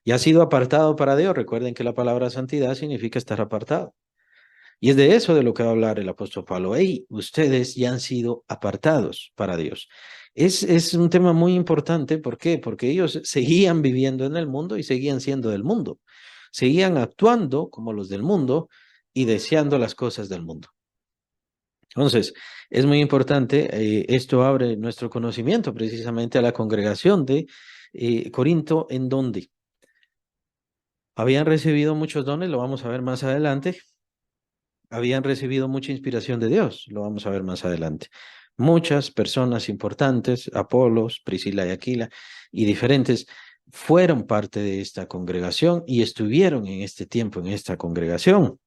Ya ha sido apartado para Dios. Recuerden que la palabra santidad significa estar apartado. Y es de eso de lo que va a hablar el apóstol Pablo. Hey, ustedes ya han sido apartados para Dios. Es un tema muy importante. ¿Por qué? Porque ellos seguían viviendo en el mundo y seguían siendo del mundo. Seguían actuando como los del mundo y deseando las cosas del mundo. Entonces, es muy importante. Esto abre nuestro conocimiento precisamente a la congregación de Corinto, en donde habían recibido muchos dones, lo vamos a ver más adelante. Habían recibido mucha inspiración de Dios, lo vamos a ver más adelante. Muchas personas importantes, Apolos, Priscila y Aquila, y diferentes, fueron parte de esta congregación y estuvieron en este tiempo en esta congregación.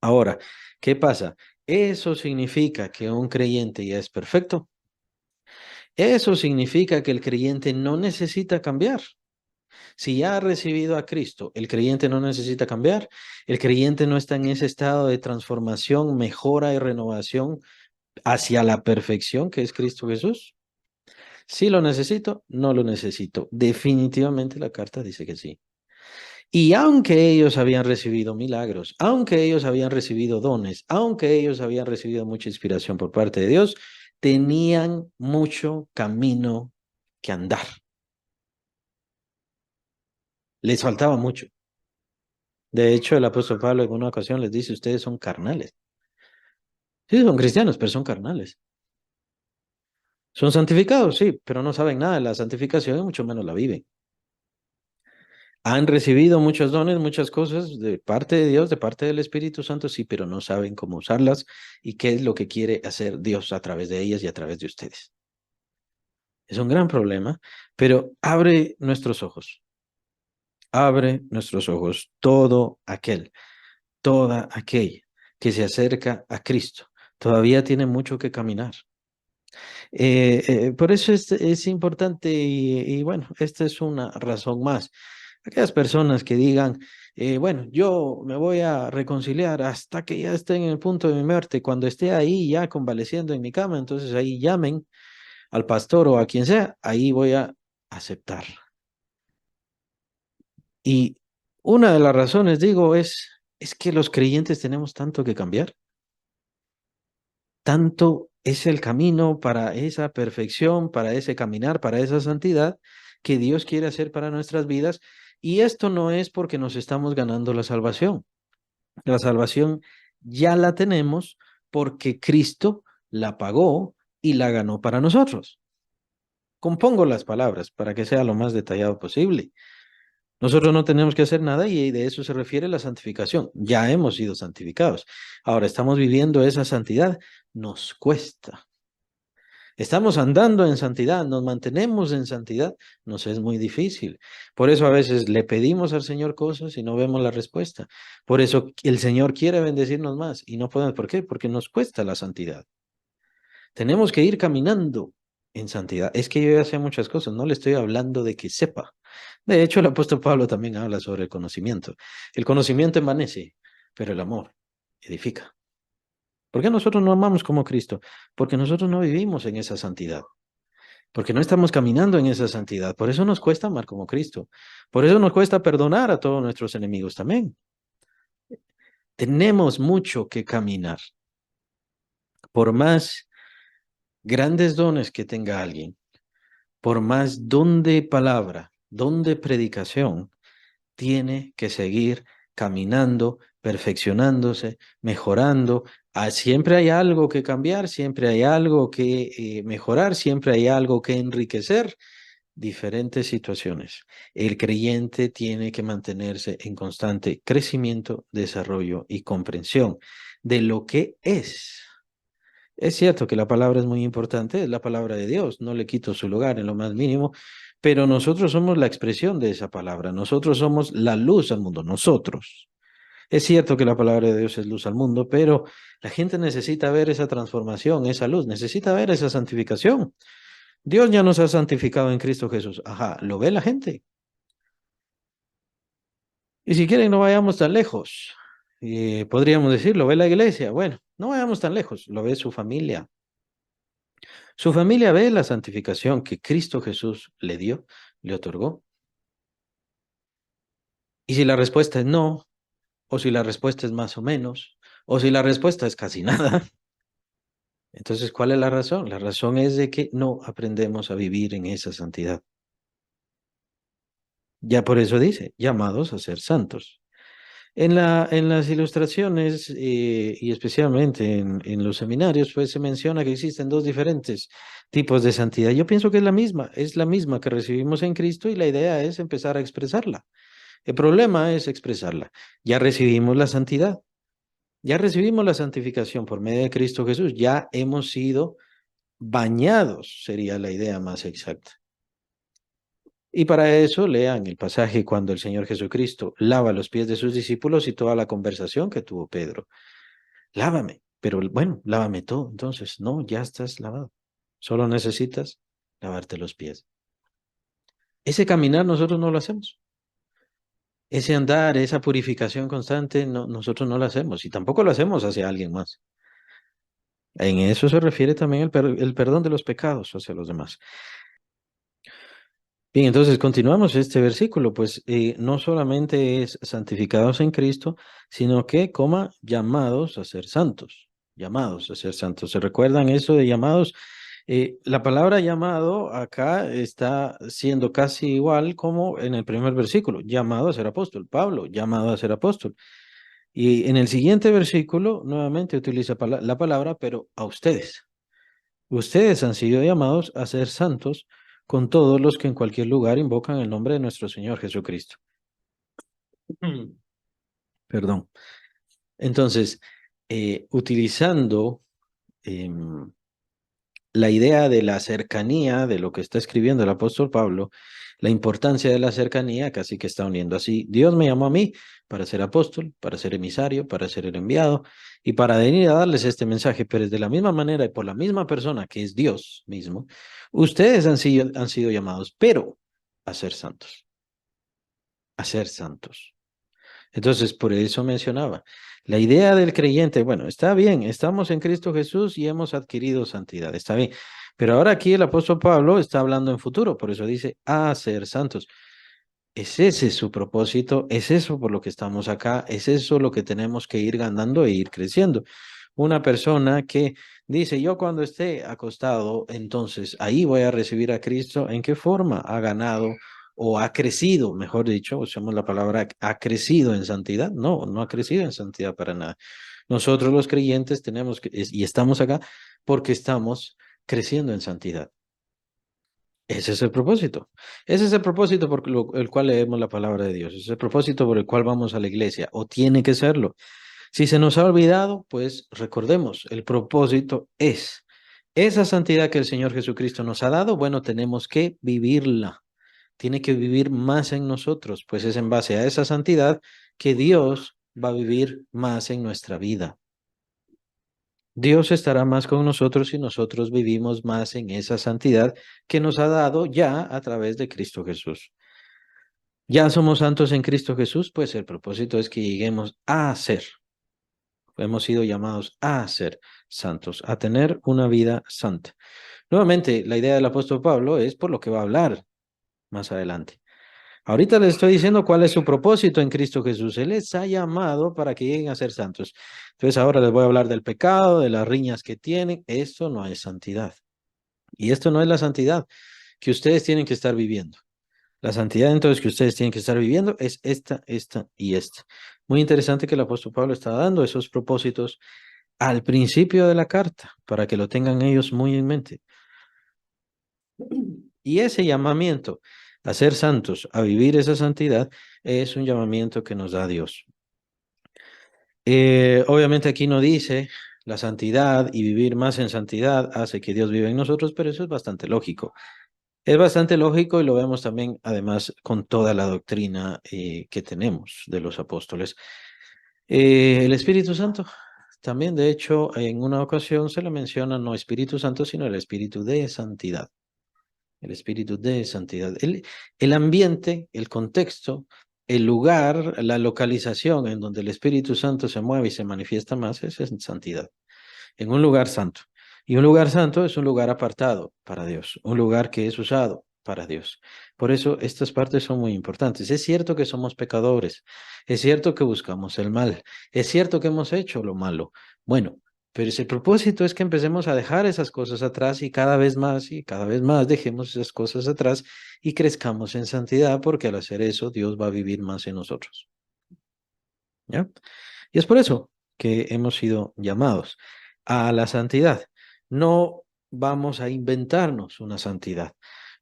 Ahora, ¿qué pasa? ¿Eso significa que un creyente ya es perfecto? Eso significa que el creyente no necesita cambiar. Si ya ha recibido a Cristo, el creyente no necesita cambiar. El creyente no está en ese estado de transformación, mejora y renovación hacia la perfección que es Cristo Jesús. Si lo necesito, no lo necesito. Definitivamente la carta dice que sí. Y aunque ellos habían recibido milagros, aunque ellos habían recibido dones, aunque ellos habían recibido mucha inspiración por parte de Dios, tenían mucho camino que andar. Les faltaba mucho. De hecho, el apóstol Pablo en una ocasión les dice, ustedes son carnales. Sí, son cristianos, pero son carnales. Son santificados, sí, pero no saben nada de la santificación y mucho menos la viven. Han recibido muchos dones, muchas cosas de parte de Dios, de parte del Espíritu Santo, sí, pero no saben cómo usarlas y qué es lo que quiere hacer Dios a través de ellas y a través de ustedes. Es un gran problema, pero abre nuestros ojos, toda aquella que se acerca a Cristo, todavía tiene mucho que caminar. Por eso es importante y bueno, esta es una razón más. Aquellas personas que digan, bueno, yo me voy a reconciliar hasta que ya esté en el punto de mi muerte, cuando esté ahí ya convaleciendo en mi cama, entonces ahí llamen al pastor o a quien sea, ahí voy a aceptar. Y una de las razones, digo, es que los creyentes tenemos tanto que cambiar. Tanto es el camino para esa perfección, para ese caminar, para esa santidad que Dios quiere hacer para nuestras vidas. Y esto no es porque nos estamos ganando la salvación. La salvación ya la tenemos porque Cristo la pagó y la ganó para nosotros. Compongo las palabras para que sea lo más detallado posible. Nosotros no tenemos que hacer nada y de eso se refiere la santificación. Ya hemos sido santificados. Ahora estamos viviendo esa santidad. Nos cuesta. Estamos andando en santidad, nos mantenemos en santidad, nos es muy difícil. Por eso a veces le pedimos al Señor cosas y no vemos la respuesta. Por eso el Señor quiere bendecirnos más y no podemos. ¿Por qué? Porque nos cuesta la santidad. Tenemos que ir caminando. en santidad. Es que yo ya sé muchas cosas, no le estoy hablando de que sepa. De hecho, el apóstol Pablo también habla sobre el conocimiento. El conocimiento envanece, pero el amor edifica. ¿Por qué nosotros no amamos como Cristo? Porque nosotros no vivimos en esa santidad, porque no estamos caminando en esa santidad. Por eso nos cuesta amar como Cristo. Por eso nos cuesta perdonar a todos nuestros enemigos también. Tenemos mucho que caminar. Por más grandes dones que tenga alguien, por más don de palabra, don de predicación, tiene que seguir caminando, perfeccionándose, mejorando. Siempre hay algo que cambiar, siempre hay algo que mejorar, siempre hay algo que enriquecer. Diferentes situaciones. El creyente tiene que mantenerse en constante crecimiento, desarrollo y comprensión de lo que es. Es cierto que la palabra es muy importante, es la palabra de Dios, no le quito su lugar en lo más mínimo, pero nosotros somos la expresión de esa palabra, nosotros somos la luz al mundo, nosotros. Es cierto que la palabra de Dios es luz al mundo, pero la gente necesita ver esa transformación, esa luz, necesita ver esa santificación. Dios ya nos ha santificado en Cristo Jesús. Ajá, ¿lo ve la gente? Y si quieren, no vayamos tan lejos. Podríamos decir, ¿lo ve la iglesia? Bueno, no vayamos tan lejos, lo ve su familia. Su familia ve la santificación que Cristo Jesús le dio, le otorgó. Y si la respuesta es no, o si la respuesta es más o menos, o si la respuesta es casi nada, entonces, ¿cuál es la razón? La razón es de que no aprendemos a vivir en esa santidad. Ya por eso dice, llamados a ser santos. En las ilustraciones y especialmente en los seminarios, pues se menciona que existen dos diferentes tipos de santidad. Yo pienso que es la misma que recibimos en Cristo y la idea es empezar a expresarla. El problema es expresarla. Ya recibimos la santidad, ya recibimos la santificación por medio de Cristo Jesús, ya hemos sido bañados, sería la idea más exacta. Y para eso lean el pasaje cuando el Señor Jesucristo lava los pies de sus discípulos y toda la conversación que tuvo Pedro. Lávame, pero bueno, lávame todo. Entonces, no, ya estás lavado. Solo necesitas lavarte los pies. Ese caminar nosotros no lo hacemos. Ese andar, esa purificación constante, no, nosotros no lo hacemos y tampoco lo hacemos hacia alguien más. En eso se refiere también el perdón de los pecados hacia los demás. Bien, entonces continuamos este versículo, pues no solamente es santificados en Cristo, sino que, llamados a ser santos, llamados a ser santos. ¿Se recuerdan eso de llamados? La palabra llamado acá está siendo casi igual como en el primer versículo, llamado a ser apóstol, Pablo, llamado a ser apóstol. Y en el siguiente versículo nuevamente utiliza la palabra, pero a ustedes. Ustedes han sido llamados a ser santos con todos los que en cualquier lugar invocan el nombre de nuestro Señor Jesucristo. Perdón. Entonces, utilizando em, la idea de la cercanía de lo que está escribiendo el apóstol Pablo, la importancia de la cercanía casi que está uniendo así. Dios me llamó a mí para ser apóstol, para ser emisario, para ser el enviado y para venir a darles este mensaje, pero es de la misma manera y por la misma persona que es Dios mismo, ustedes han sido llamados, pero a ser santos, a ser santos. Entonces, por eso mencionaba, la idea del creyente, bueno, está bien, estamos en Cristo Jesús y hemos adquirido santidad, está bien, pero ahora aquí el apóstol Pablo está hablando en futuro, por eso dice, a ser santos. Es ese su propósito, es eso por lo que estamos acá, es eso lo que tenemos que ir ganando e ir creciendo. Una persona que dice, yo cuando esté acostado, entonces ahí voy a recibir a Cristo, ¿en qué forma ha ganado o ha crecido, mejor dicho, usamos la palabra, ha crecido en santidad? No, no ha crecido en santidad para nada. Nosotros los creyentes tenemos que, y estamos acá porque estamos creciendo en santidad. Ese es el propósito. Ese es el propósito por el cual leemos la palabra de Dios. Ese es el propósito por el cual vamos a la iglesia, o tiene que serlo. Si se nos ha olvidado, pues recordemos, el propósito es esa santidad que el Señor Jesucristo nos ha dado, bueno, tenemos que vivirla. Tiene que vivir más en nosotros, pues es en base a esa santidad que Dios va a vivir más en nuestra vida. Dios estará más con nosotros si nosotros vivimos más en esa santidad que nos ha dado ya a través de Cristo Jesús. Ya somos santos en Cristo Jesús, pues el propósito es que lleguemos a ser. Hemos sido llamados a ser santos, a tener una vida santa. Nuevamente, la idea del apóstol Pablo es por lo que va a hablar más adelante. Ahorita les estoy diciendo cuál es su propósito en Cristo Jesús. Él les ha llamado para que lleguen a ser santos. Entonces ahora les voy a hablar del pecado, de las riñas que tienen. Esto no es santidad. Y esto no es la santidad que ustedes tienen que estar viviendo. La santidad entonces que ustedes tienen que estar viviendo es esta y esta. Muy interesante que el apóstol Pablo está dando esos propósitos al principio de la carta para que lo tengan ellos muy en mente. Y ese llamamiento a ser santos, a vivir esa santidad, es un llamamiento que nos da Dios. Obviamente aquí no dice la santidad y vivir más en santidad hace que Dios viva en nosotros, pero eso es bastante lógico. Es bastante lógico y lo vemos también, además, con toda la doctrina que tenemos de los apóstoles. El Espíritu Santo, también, de hecho, en una ocasión se le menciona no Espíritu Santo, sino el Espíritu de Santidad. El Espíritu de Santidad. El ambiente, el contexto, el lugar, la localización en donde el Espíritu Santo se mueve y se manifiesta más es en santidad, en un lugar santo. Y un lugar santo es un lugar apartado para Dios, un lugar que es usado para Dios. Por eso estas partes son muy importantes. Es cierto que somos pecadores, es cierto que buscamos el mal, es cierto que hemos hecho lo malo. Bueno, pero si el propósito es que empecemos a dejar esas cosas atrás y cada vez más dejemos esas cosas atrás y crezcamos en santidad, porque al hacer eso Dios va a vivir más en nosotros. ¿Ya? Y es por eso que hemos sido llamados a la santidad. No vamos a inventarnos una santidad.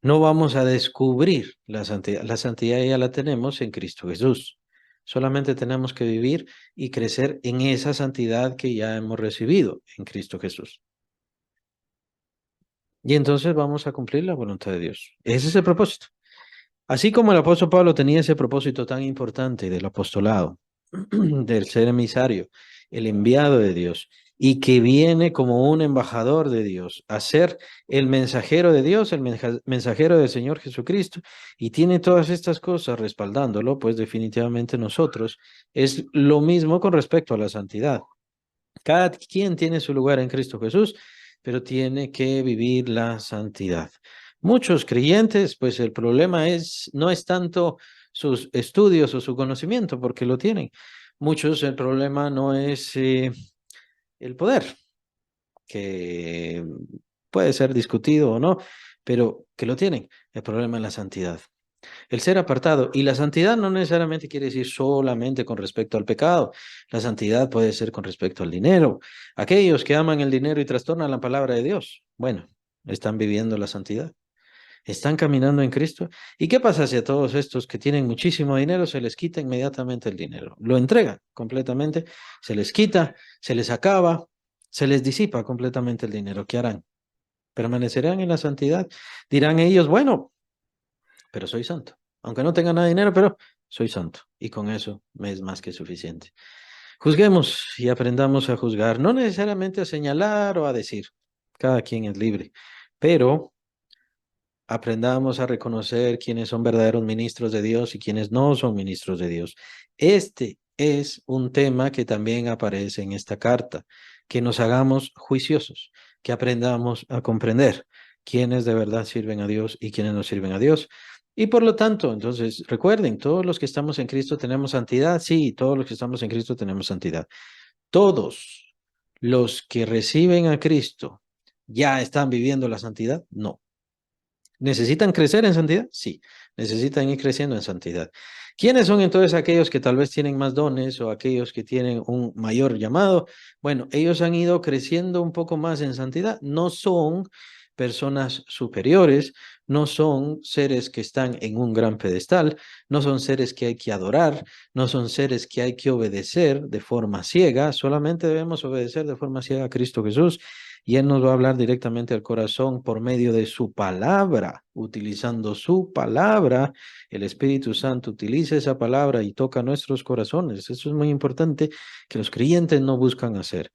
No vamos a descubrir la santidad. La santidad ya la tenemos en Cristo Jesús. Solamente tenemos que vivir y crecer en esa santidad que ya hemos recibido en Cristo Jesús. Y entonces vamos a cumplir la voluntad de Dios. Ese es el propósito. Así como el apóstol Pablo tenía ese propósito tan importante del apostolado, del ser emisario, el enviado de Dios, y que viene como un embajador de Dios a ser el mensajero de Dios, el mensajero del Señor Jesucristo, y tiene todas estas cosas respaldándolo, pues definitivamente nosotros es lo mismo con respecto a la santidad. Cada quien tiene su lugar en Cristo Jesús, pero tiene que vivir la santidad. Muchos creyentes, pues el problema no es tanto sus estudios o su conocimiento, porque lo tienen. Muchos, el problema no es el poder, que puede ser discutido o no, pero que lo tienen. El problema es la santidad. El ser apartado. Y la santidad no necesariamente quiere decir solamente con respecto al pecado. La santidad puede ser con respecto al dinero. Aquellos que aman el dinero y trastornan la palabra de Dios, bueno, están viviendo la santidad. Están caminando en Cristo. ¿Y qué pasa si a todos estos que tienen muchísimo dinero se les quita inmediatamente el dinero? Lo entregan completamente, se les quita, se les acaba, se les disipa completamente el dinero. ¿Qué harán? ¿Permanecerán en la santidad? Dirán ellos, bueno, pero soy santo. Aunque no tenga nada de dinero, pero soy santo. Y con eso me es más que suficiente. Juzguemos y aprendamos a juzgar, no necesariamente a señalar o a decir. Cada quien es libre. Pero aprendamos a reconocer quiénes son verdaderos ministros de Dios y quiénes no son ministros de Dios. Este es un tema que también aparece en esta carta, que nos hagamos juiciosos, que aprendamos a comprender quiénes de verdad sirven a Dios y quiénes no sirven a Dios. Y por lo tanto, entonces, recuerden, todos los que estamos en Cristo tenemos santidad. Sí, todos los que estamos en Cristo tenemos santidad. Todos los que reciben a Cristo ya están viviendo la santidad. No. ¿Necesitan crecer en santidad? Sí, necesitan ir creciendo en santidad. ¿Quiénes son entonces aquellos que tal vez tienen más dones o aquellos que tienen un mayor llamado? Bueno, ellos han ido creciendo un poco más en santidad. No son personas superiores, no son seres que están en un gran pedestal, no son seres que hay que adorar, no son seres que hay que obedecer de forma ciega, solamente debemos obedecer de forma ciega a Cristo Jesús. Y Él nos va a hablar directamente al corazón por medio de su palabra, utilizando su palabra. El Espíritu Santo utiliza esa palabra y toca nuestros corazones. Eso es muy importante que los creyentes no buscan hacer.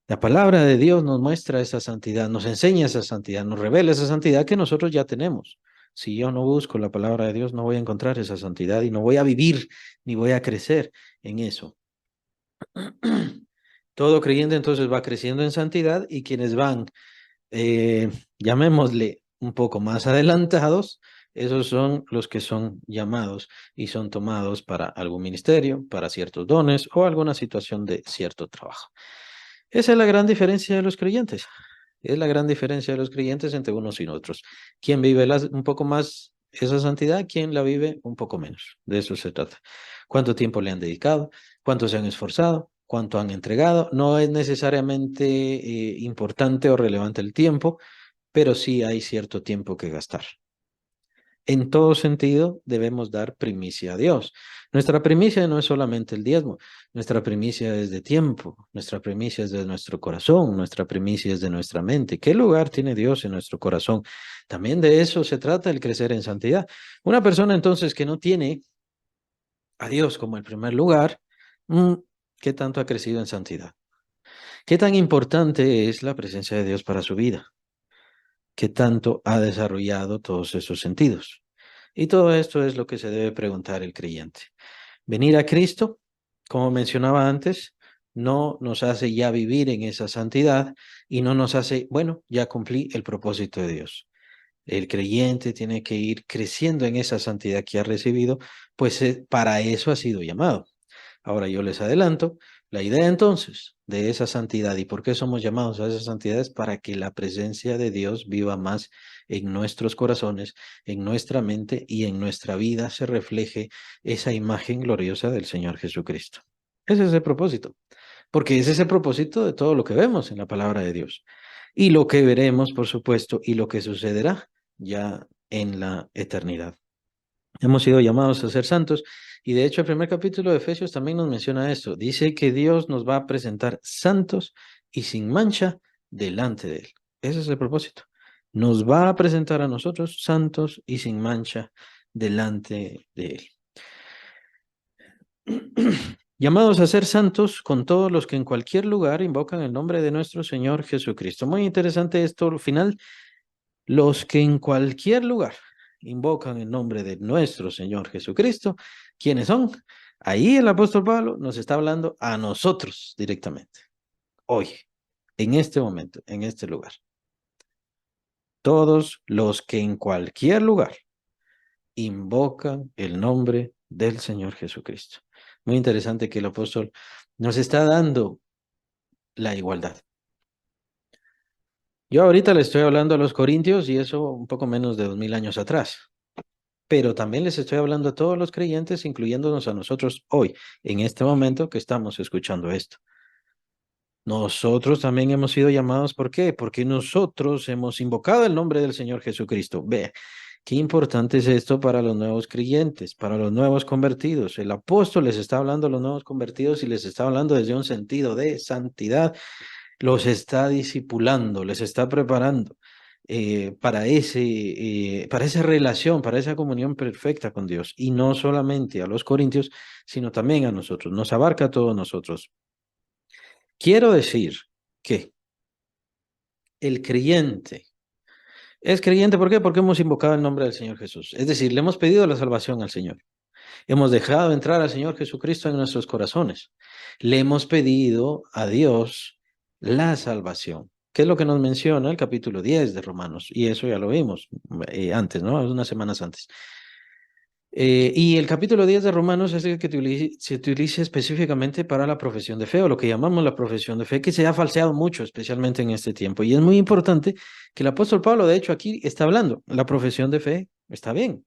La palabra de Dios nos muestra esa santidad, nos enseña esa santidad, nos revela esa santidad que nosotros ya tenemos. Si yo no busco la palabra de Dios, no voy a encontrar esa santidad y no voy a vivir ni voy a crecer en eso. Todo creyente entonces va creciendo en santidad y quienes van, llamémosle un poco más adelantados, esos son los que son llamados y son tomados para algún ministerio, para ciertos dones o alguna situación de cierto trabajo. Esa es la gran diferencia de los creyentes. Es la gran diferencia de los creyentes entre unos y otros. ¿Quién vive un poco más esa santidad? ¿Quién la vive un poco menos? De eso se trata. ¿Cuánto tiempo le han dedicado? ¿Cuánto se han esforzado? ¿Cuánto han entregado? No es necesariamente importante o relevante el tiempo, pero sí hay cierto tiempo que gastar. En todo sentido, debemos dar primicia a Dios. Nuestra primicia no es solamente el diezmo, nuestra primicia es de tiempo, nuestra primicia es de nuestro corazón, nuestra primicia es de nuestra mente. ¿Qué lugar tiene Dios en nuestro corazón? También de eso se trata el crecer en santidad. Una persona entonces que no tiene a Dios como el primer lugar, mm, ¿qué tanto ha crecido en santidad? ¿Qué tan importante es la presencia de Dios para su vida? ¿Qué tanto ha desarrollado todos esos sentidos? Y todo esto es lo que se debe preguntar el creyente. Venir a Cristo, como mencionaba antes, no nos hace ya vivir en esa santidad y no nos hace, bueno, ya cumplí el propósito de Dios. El creyente tiene que ir creciendo en esa santidad que ha recibido, pues para eso ha sido llamado. Ahora yo les adelanto, la idea entonces de esa santidad y por qué somos llamados a esa santidad es para que la presencia de Dios viva más en nuestros corazones, en nuestra mente y en nuestra vida se refleje esa imagen gloriosa del Señor Jesucristo. Ese es el propósito, porque ese es el propósito de todo lo que vemos en la palabra de Dios y lo que veremos, por supuesto, y lo que sucederá ya en la eternidad. Hemos sido llamados a ser santos y de hecho el primer capítulo de Efesios también nos menciona esto. Dice que Dios nos va a presentar santos y sin mancha delante de Él. Ese es el propósito. Nos va a presentar a nosotros santos y sin mancha delante de Él. Llamados a ser santos con todos los que en cualquier lugar invocan el nombre de nuestro Señor Jesucristo. Muy interesante esto al final. Los que en cualquier lugar invocan el nombre de nuestro Señor Jesucristo, ¿quiénes son? Ahí el apóstol Pablo nos está hablando a nosotros directamente, hoy, en este momento, en este lugar. Todos los que en cualquier lugar invocan el nombre del Señor Jesucristo. Muy interesante que el apóstol nos está dando la igualdad. Yo ahorita le estoy hablando a los corintios y eso un poco menos de 2000 años atrás. Pero también les estoy hablando a todos los creyentes, incluyéndonos a nosotros hoy, en este momento que estamos escuchando esto. Nosotros también hemos sido llamados, ¿por qué? Porque nosotros hemos invocado el nombre del Señor Jesucristo. Ve, qué importante es esto para los nuevos creyentes, para los nuevos convertidos. El apóstol les está hablando a los nuevos convertidos y les está hablando desde un sentido de santidad, los está discipulando, les está preparando para esa relación, para esa comunión perfecta con Dios. Y no solamente a los corintios, sino también a nosotros. Nos abarca a todos nosotros. Quiero decir que el creyente es creyente, ¿por qué? Porque hemos invocado el nombre del Señor Jesús. Es decir, le hemos pedido la salvación al Señor. Hemos dejado entrar al Señor Jesucristo en nuestros corazones. Le hemos pedido a Dios la salvación, que es lo que nos menciona el capítulo 10 de Romanos. Y eso ya lo vimos antes, ¿no? Unas semanas antes. Y el capítulo 10 de Romanos es el que se utiliza específicamente para la profesión de fe, o lo que llamamos la profesión de fe, que se ha falseado mucho, especialmente en este tiempo. Y es muy importante que el apóstol Pablo, de hecho, aquí está hablando. La profesión de fe está bien.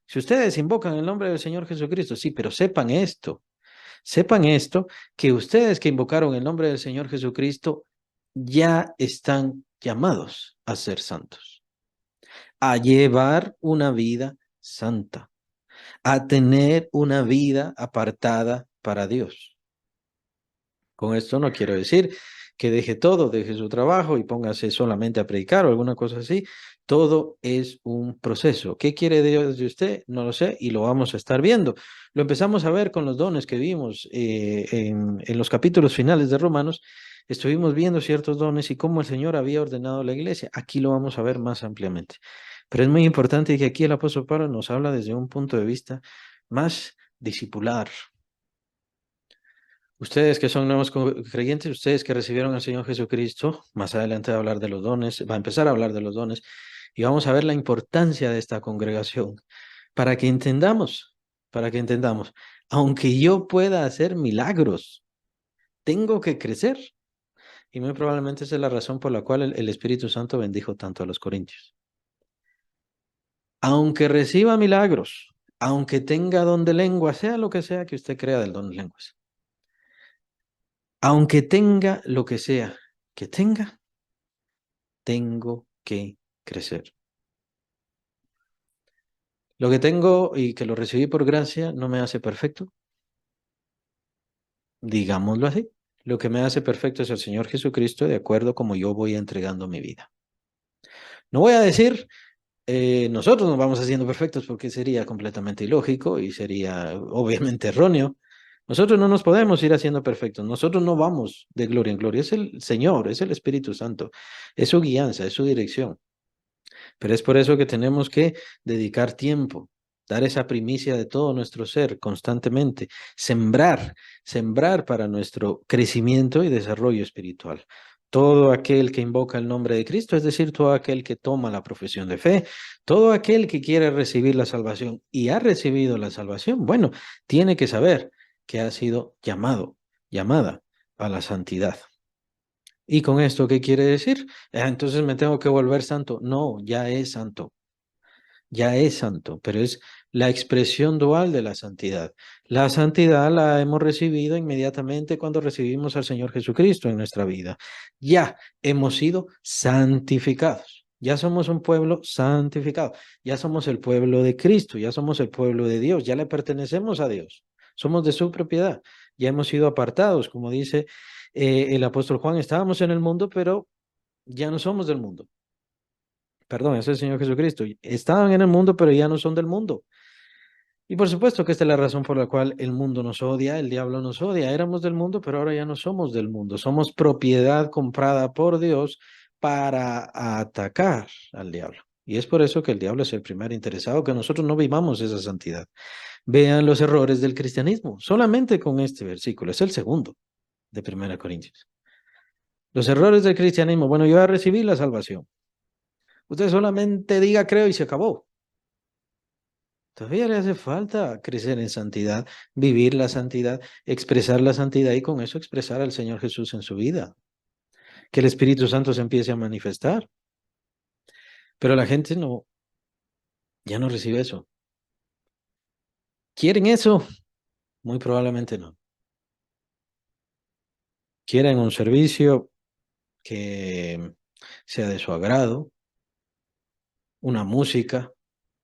Si ustedes invocan el nombre del Señor Jesucristo, sí, pero sepan esto, que ustedes que invocaron el nombre del Señor Jesucristo ya están llamados a ser santos, a llevar una vida santa, a tener una vida apartada para Dios. Con esto no quiero decir que deje todo, deje su trabajo y póngase solamente a predicar o alguna cosa así. Todo es un proceso. ¿Qué quiere Dios de usted? No lo sé y lo vamos a estar viendo. Lo empezamos a ver con los dones que vimos en los capítulos finales de Romanos, estuvimos viendo ciertos dones y cómo el Señor había ordenado la iglesia. Aquí lo vamos a ver más ampliamente. Pero es muy importante que aquí el apóstol Pablo nos habla desde un punto de vista más discipular. Ustedes que son nuevos creyentes, ustedes que recibieron al Señor Jesucristo, más adelante va a hablar de los dones, va a empezar a hablar de los dones y vamos a ver la importancia de esta congregación para que entendamos, para que entendamos, aunque yo pueda hacer milagros, tengo que crecer. Y muy probablemente esa es la razón por la cual el Espíritu Santo bendijo tanto a los corintios. Aunque reciba milagros, aunque tenga don de lengua, sea lo que sea que usted crea del don de lenguas, aunque tenga lo que sea que tenga, tengo que crecer. Lo que tengo y que lo recibí por gracia no me hace perfecto, digámoslo así. Lo que me hace perfecto es el Señor Jesucristo, de acuerdo como yo voy entregando mi vida. No voy a decir, nosotros nos vamos haciendo perfectos porque sería completamente ilógico y sería obviamente erróneo. Nosotros no nos podemos ir haciendo perfectos. Nosotros no vamos de gloria en gloria. Es el Señor, es el Espíritu Santo. Es su guianza, es su dirección. Pero es por eso que tenemos que dedicar tiempo, dar esa primicia de todo nuestro ser constantemente, sembrar para nuestro crecimiento y desarrollo espiritual. Todo aquel que invoca el nombre de Cristo, es decir, todo aquel que toma la profesión de fe, todo aquel que quiere recibir la salvación y ha recibido la salvación, bueno, tiene que saber que ha sido llamado, llamada a la santidad. ¿Y con esto qué quiere decir? Entonces me tengo que volver santo. No, ya es santo, pero es la expresión dual de la santidad. La santidad la hemos recibido inmediatamente cuando recibimos al Señor Jesucristo en nuestra vida. Ya hemos sido santificados. Ya somos un pueblo santificado. Ya somos el pueblo de Cristo. Ya somos el pueblo de Dios. Ya le pertenecemos a Dios. Somos de su propiedad. Ya hemos sido apartados, como dice el apóstol Juan. Estábamos en el mundo, pero ya no somos del mundo. Perdón, es el Señor Jesucristo. Estaban en el mundo, pero ya no son del mundo. Y por supuesto que esta es la razón por la cual el mundo nos odia, el diablo nos odia. Éramos del mundo, pero ahora ya no somos del mundo. Somos propiedad comprada por Dios para atacar al diablo. Y es por eso que el diablo es el primer interesado, que nosotros no vivamos esa santidad. Vean los errores del cristianismo, solamente con este versículo. Es el segundo de Primera Corintios. Los errores del cristianismo. Bueno, yo ya recibí la salvación. Usted solamente diga creo y se acabó. Todavía le hace falta crecer en santidad, vivir la santidad, expresar la santidad y con eso expresar al Señor Jesús en su vida. Que el Espíritu Santo se empiece a manifestar. Pero la gente no, ya no recibe eso. ¿Quieren eso? Muy probablemente no. Quieren un servicio que sea de su agrado, una música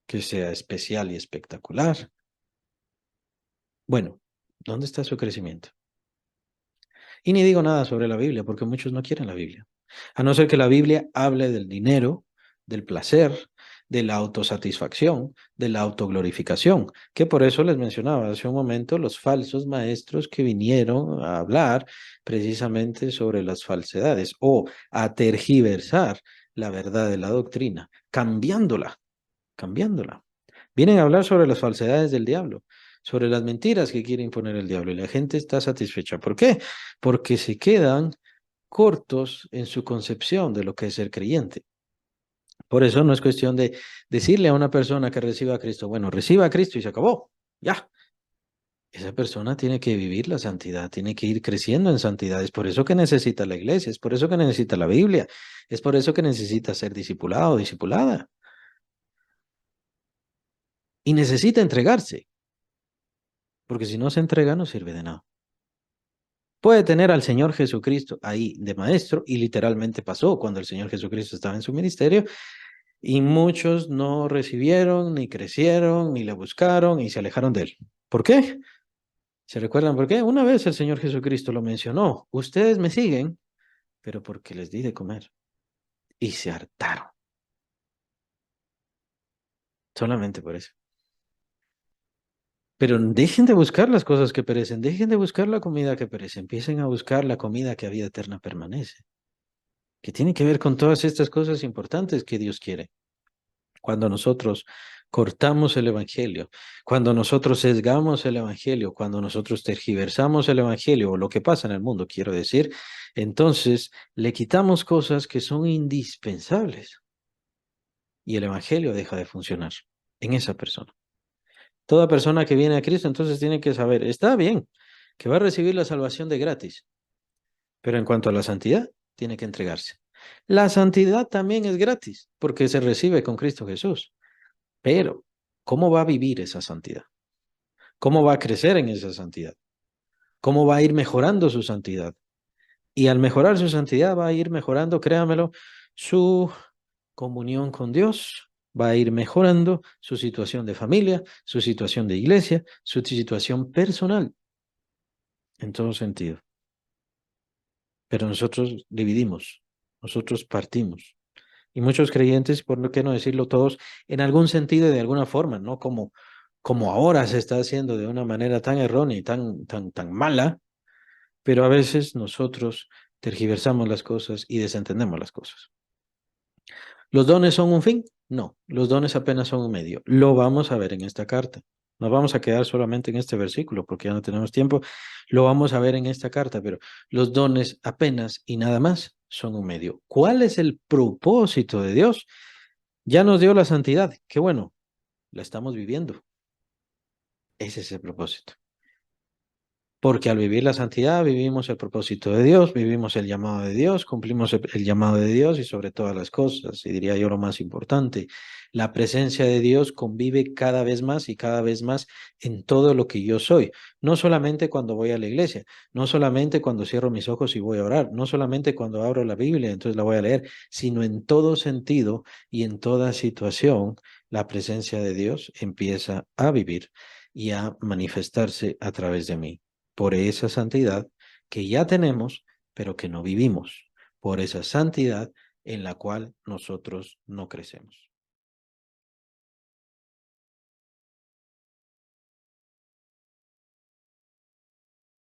que sea especial y espectacular. Bueno, ¿dónde está su crecimiento? Y ni digo nada sobre la Biblia, porque muchos no quieren la Biblia. A no ser que la Biblia hable del dinero, del placer, de la autosatisfacción, de la autoglorificación, que por eso les mencionaba hace un momento los falsos maestros que vinieron a hablar precisamente sobre las falsedades o a tergiversar la verdad de la doctrina, cambiándola. Vienen a hablar sobre las falsedades del diablo, sobre las mentiras que quiere imponer el diablo y la gente está satisfecha. ¿Por qué? Porque se quedan cortos en su concepción de lo que es ser creyente. Por eso no es cuestión de decirle a una persona que reciba a Cristo, bueno, reciba a Cristo y se acabó. Ya. Esa persona tiene que vivir la santidad, tiene que ir creciendo en santidad. Es por eso que necesita la iglesia, es por eso que necesita la Biblia, es por eso que necesita ser discipulado o discipulada. Y necesita entregarse, porque si no se entrega no sirve de nada. Puede tener al Señor Jesucristo ahí de maestro, y literalmente pasó cuando el Señor Jesucristo estaba en su ministerio, y muchos no recibieron, ni crecieron, ni le buscaron, y se alejaron de él. ¿Por qué? ¿Se recuerdan por qué? Una vez el Señor Jesucristo lo mencionó, ustedes me siguen, pero porque les di de comer, y se hartaron, solamente por eso. Pero dejen de buscar las cosas que perecen, dejen de buscar la comida que perece, empiecen a buscar la comida que a vida eterna permanece, que tiene que ver con todas estas cosas importantes que Dios quiere. Cuando nosotros cortamos el Evangelio, cuando nosotros sesgamos el Evangelio, cuando nosotros tergiversamos el Evangelio, o lo que pasa en el mundo, quiero decir, entonces le quitamos cosas que son indispensables y el Evangelio deja de funcionar en esa persona. Toda persona que viene a Cristo entonces tiene que saber, está bien, que va a recibir la salvación de gratis, pero en cuanto a la santidad, tiene que entregarse. La santidad también es gratis porque se recibe con Cristo Jesús. Pero, ¿cómo va a vivir esa santidad? ¿Cómo va a crecer en esa santidad? ¿Cómo va a ir mejorando su santidad? Y al mejorar su santidad va a ir mejorando, créamelo, su comunión con Dios, va a ir mejorando su situación de familia, su situación de iglesia, su situación personal, en todo sentido. Pero nosotros dividimos, nosotros partimos. Y muchos creyentes, por qué no decirlo todos, en algún sentido y de alguna forma, ¿no? Como ahora se está haciendo de una manera tan errónea y tan mala, pero a veces nosotros tergiversamos las cosas y desentendemos las cosas. ¿Los dones son un fin? No, los dones apenas son un medio. Lo vamos a ver en esta carta. Nos vamos a quedar solamente en este versículo porque ya no tenemos tiempo. Lo vamos a ver en esta carta, pero los dones apenas y nada más son un medio. ¿Cuál es el propósito de Dios? Ya nos dio la santidad. Qué bueno, la estamos viviendo. Ese es el propósito. Porque al vivir la santidad vivimos el propósito de Dios, vivimos el llamado de Dios, cumplimos el llamado de Dios y sobre todas las cosas, y diría yo lo más importante, la presencia de Dios convive cada vez más y cada vez más en todo lo que yo soy, no solamente cuando voy a la iglesia, no solamente cuando cierro mis ojos y voy a orar, no solamente cuando abro la Biblia, entonces la voy a leer, sino en todo sentido y en toda situación, la presencia de Dios empieza a vivir y a manifestarse a través de mí por esa santidad que ya tenemos, pero que no vivimos, por esa santidad en la cual nosotros no crecemos.